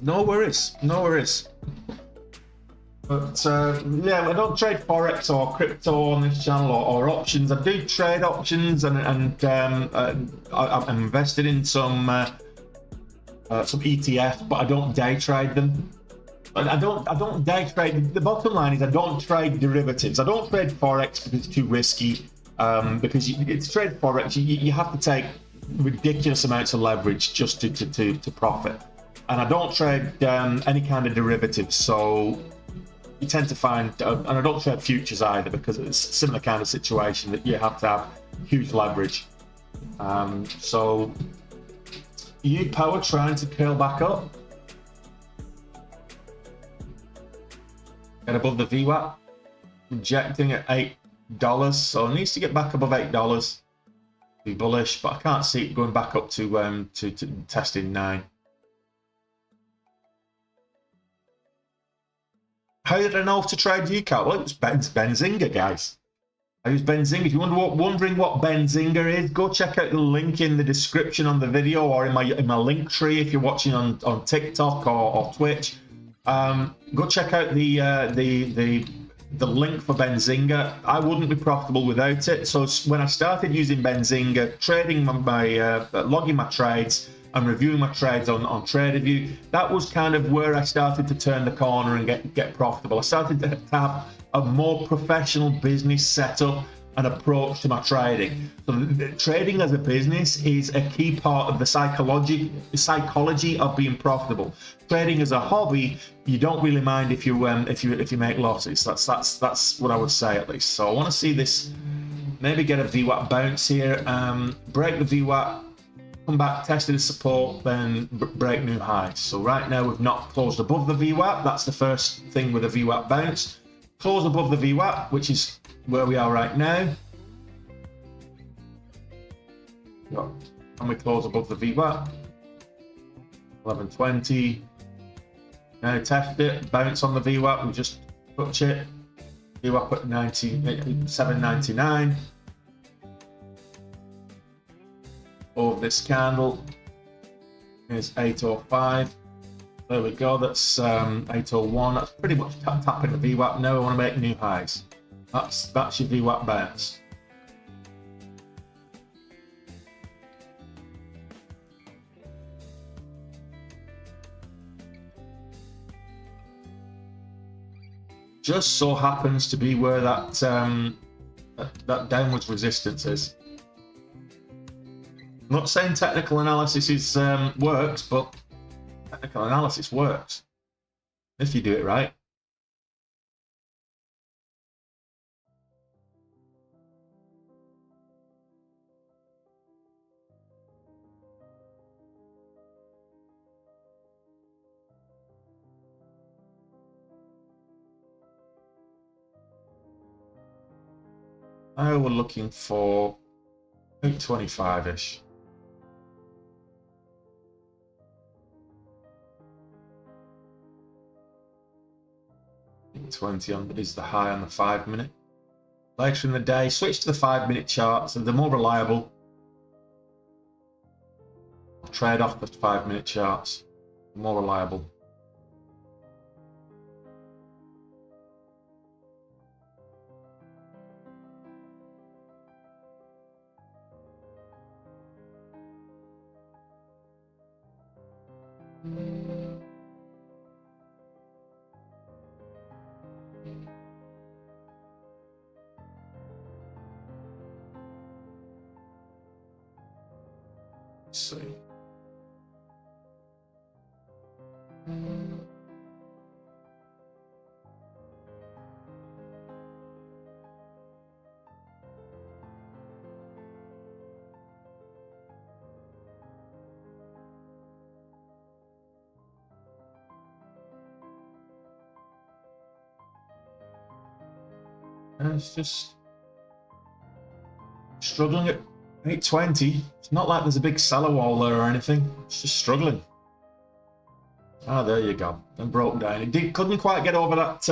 No worries, no worries. But yeah, I don't trade forex or crypto on this channel, or options. I do trade options, and I'm invested in some ETF, but I don't day trade them. I don't day trade. The bottom line is I don't trade derivatives. I don't trade forex because it's too risky. Because to trade forex, you have to take ridiculous amounts of leverage just to profit. And I don't trade any kind of derivatives, so you tend to find, and I don't trade futures either, because it's a similar kind of situation that you have to have huge leverage. So you power trying to curl back up, get above the VWAP, rejecting at $8, so it needs to get back above $8. Be bullish, but I can't see it going back up to testing 9. How did I know to trade UCAT? Well, it was Benzinga, guys. I use Benzinga. If you're wondering what Benzinga is, go check out the link in the description on the video, or in my link tree if you're watching on TikTok or Twitch. Go check out the link for Benzinga. I wouldn't be profitable without it. So when I started using Benzinga, trading logging my trades and reviewing my trades on TraderView, that was kind of where I started to turn the corner and get profitable. I started to have a more professional business setup and approach to my trading. So trading as a business is a key part of the psychology of being profitable. Trading as a hobby, you don't really mind if you make losses. That's what I would say, at least. So I want to see this, maybe get a VWAP bounce here, break the VWAP, come back, tested the support, then break new highs. So right now we've not closed above the VWAP. That's the first thing with a VWAP bounce. Close above the VWAP, which is where we are right now. And we close above the VWAP. 1120. Now test it, bounce on the VWAP, we just touch it. VWAP at 799. Over this candle is 805. There we go, that's 801. That's pretty much tapping the VWAP. Now I want to make new highs. That's your VWAP bounce. Just so happens to be where that downwards resistance is. I'm not saying technical analysis works, but technical analysis works if you do it right. Now we're looking for 825-ish. 20 is the high on the 5-minute. Later in the day, switch to the 5-minute charts, and they're more reliable. Trade off the 5-minute charts, more reliable. Let's see. And it's just struggling at 820. It's not like there's a big seller wall there or anything. It's just struggling. Ah, there you go. And broke down. It couldn't quite get over that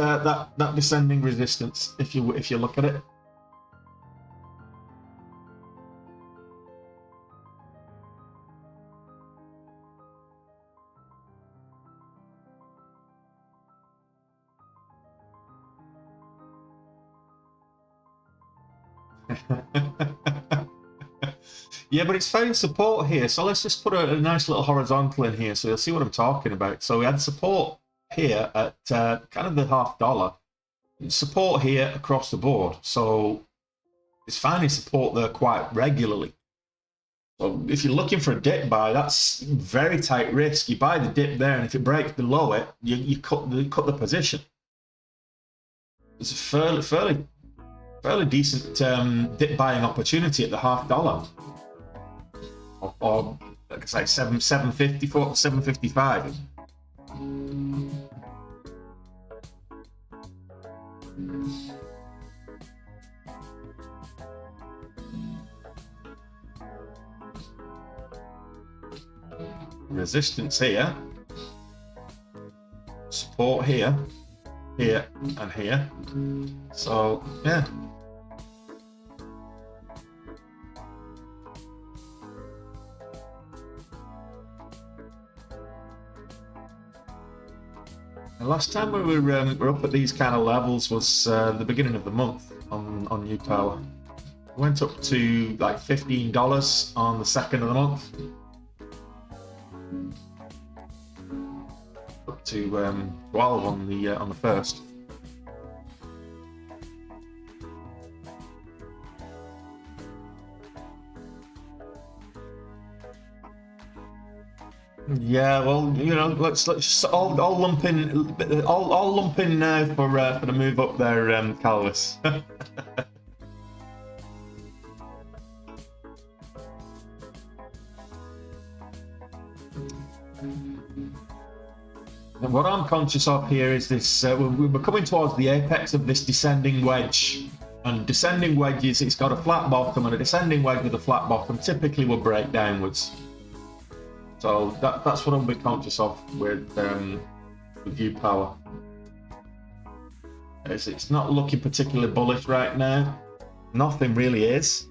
that descending resistance. If you look at it. Yeah, but it's found support here. So let's just put a nice little horizontal in here so you'll see what I'm talking about. So we had support here at kind of the $0.50. Support here across the board. So it's finding support there quite regularly. So if you're looking for a dip buy, that's very tight risk. You buy the dip there, and if it breaks below it, you cut the position. It's a fairly decent dip buying opportunity at the $0.50, or like I say, 750 for 755. Resistance here, support here, here, and here. So yeah. The last time we were up at these kind of levels was the beginning of the month on New Power. We went up to like $15 on the 2nd of the month. Up to 12 on the 1st. Yeah, well, you know, let's just all lump in now for the move up there, Calvis. And what I'm conscious of here is this: we're coming towards the apex of this descending wedge. And descending wedges, it's got a flat bottom, and a descending wedge with a flat bottom typically will break downwards. So that's what I'm a bit conscious of with View Power. It's not looking particularly bullish right now. Nothing really is.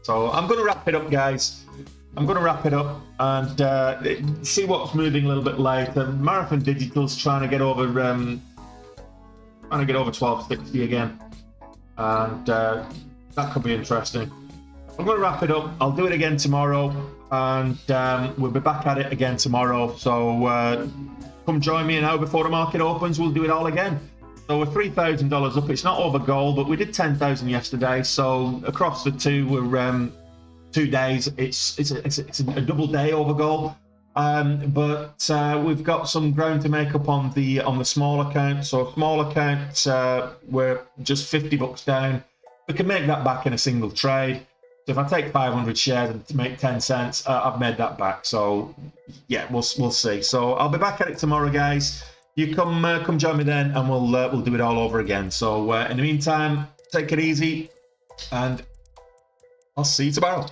So I'm going to wrap it up, guys. I'm going to wrap it up and see what's moving a little bit later. Marathon Digital's trying to get over 1260 again, and that could be interesting. I'm going to wrap it up. I'll do it again tomorrow, and we'll be back at it again tomorrow. So come join me an hour before the market opens. We'll do it all again. So we're $3,000 up. It's not over goal, but we did 10,000 yesterday. So across the two, we're 2 days. It's a double day over goal. But we've got some ground to make up on the small account. So small account, we're just $50 down. We can make that back in a single trade. So if I take 500 shares and make 10 cents, I've made that back. So yeah, we'll see. So I'll be back at it tomorrow, guys. You come join me then, and we'll do it all over again. So in the meantime, take it easy, and I'll see you tomorrow.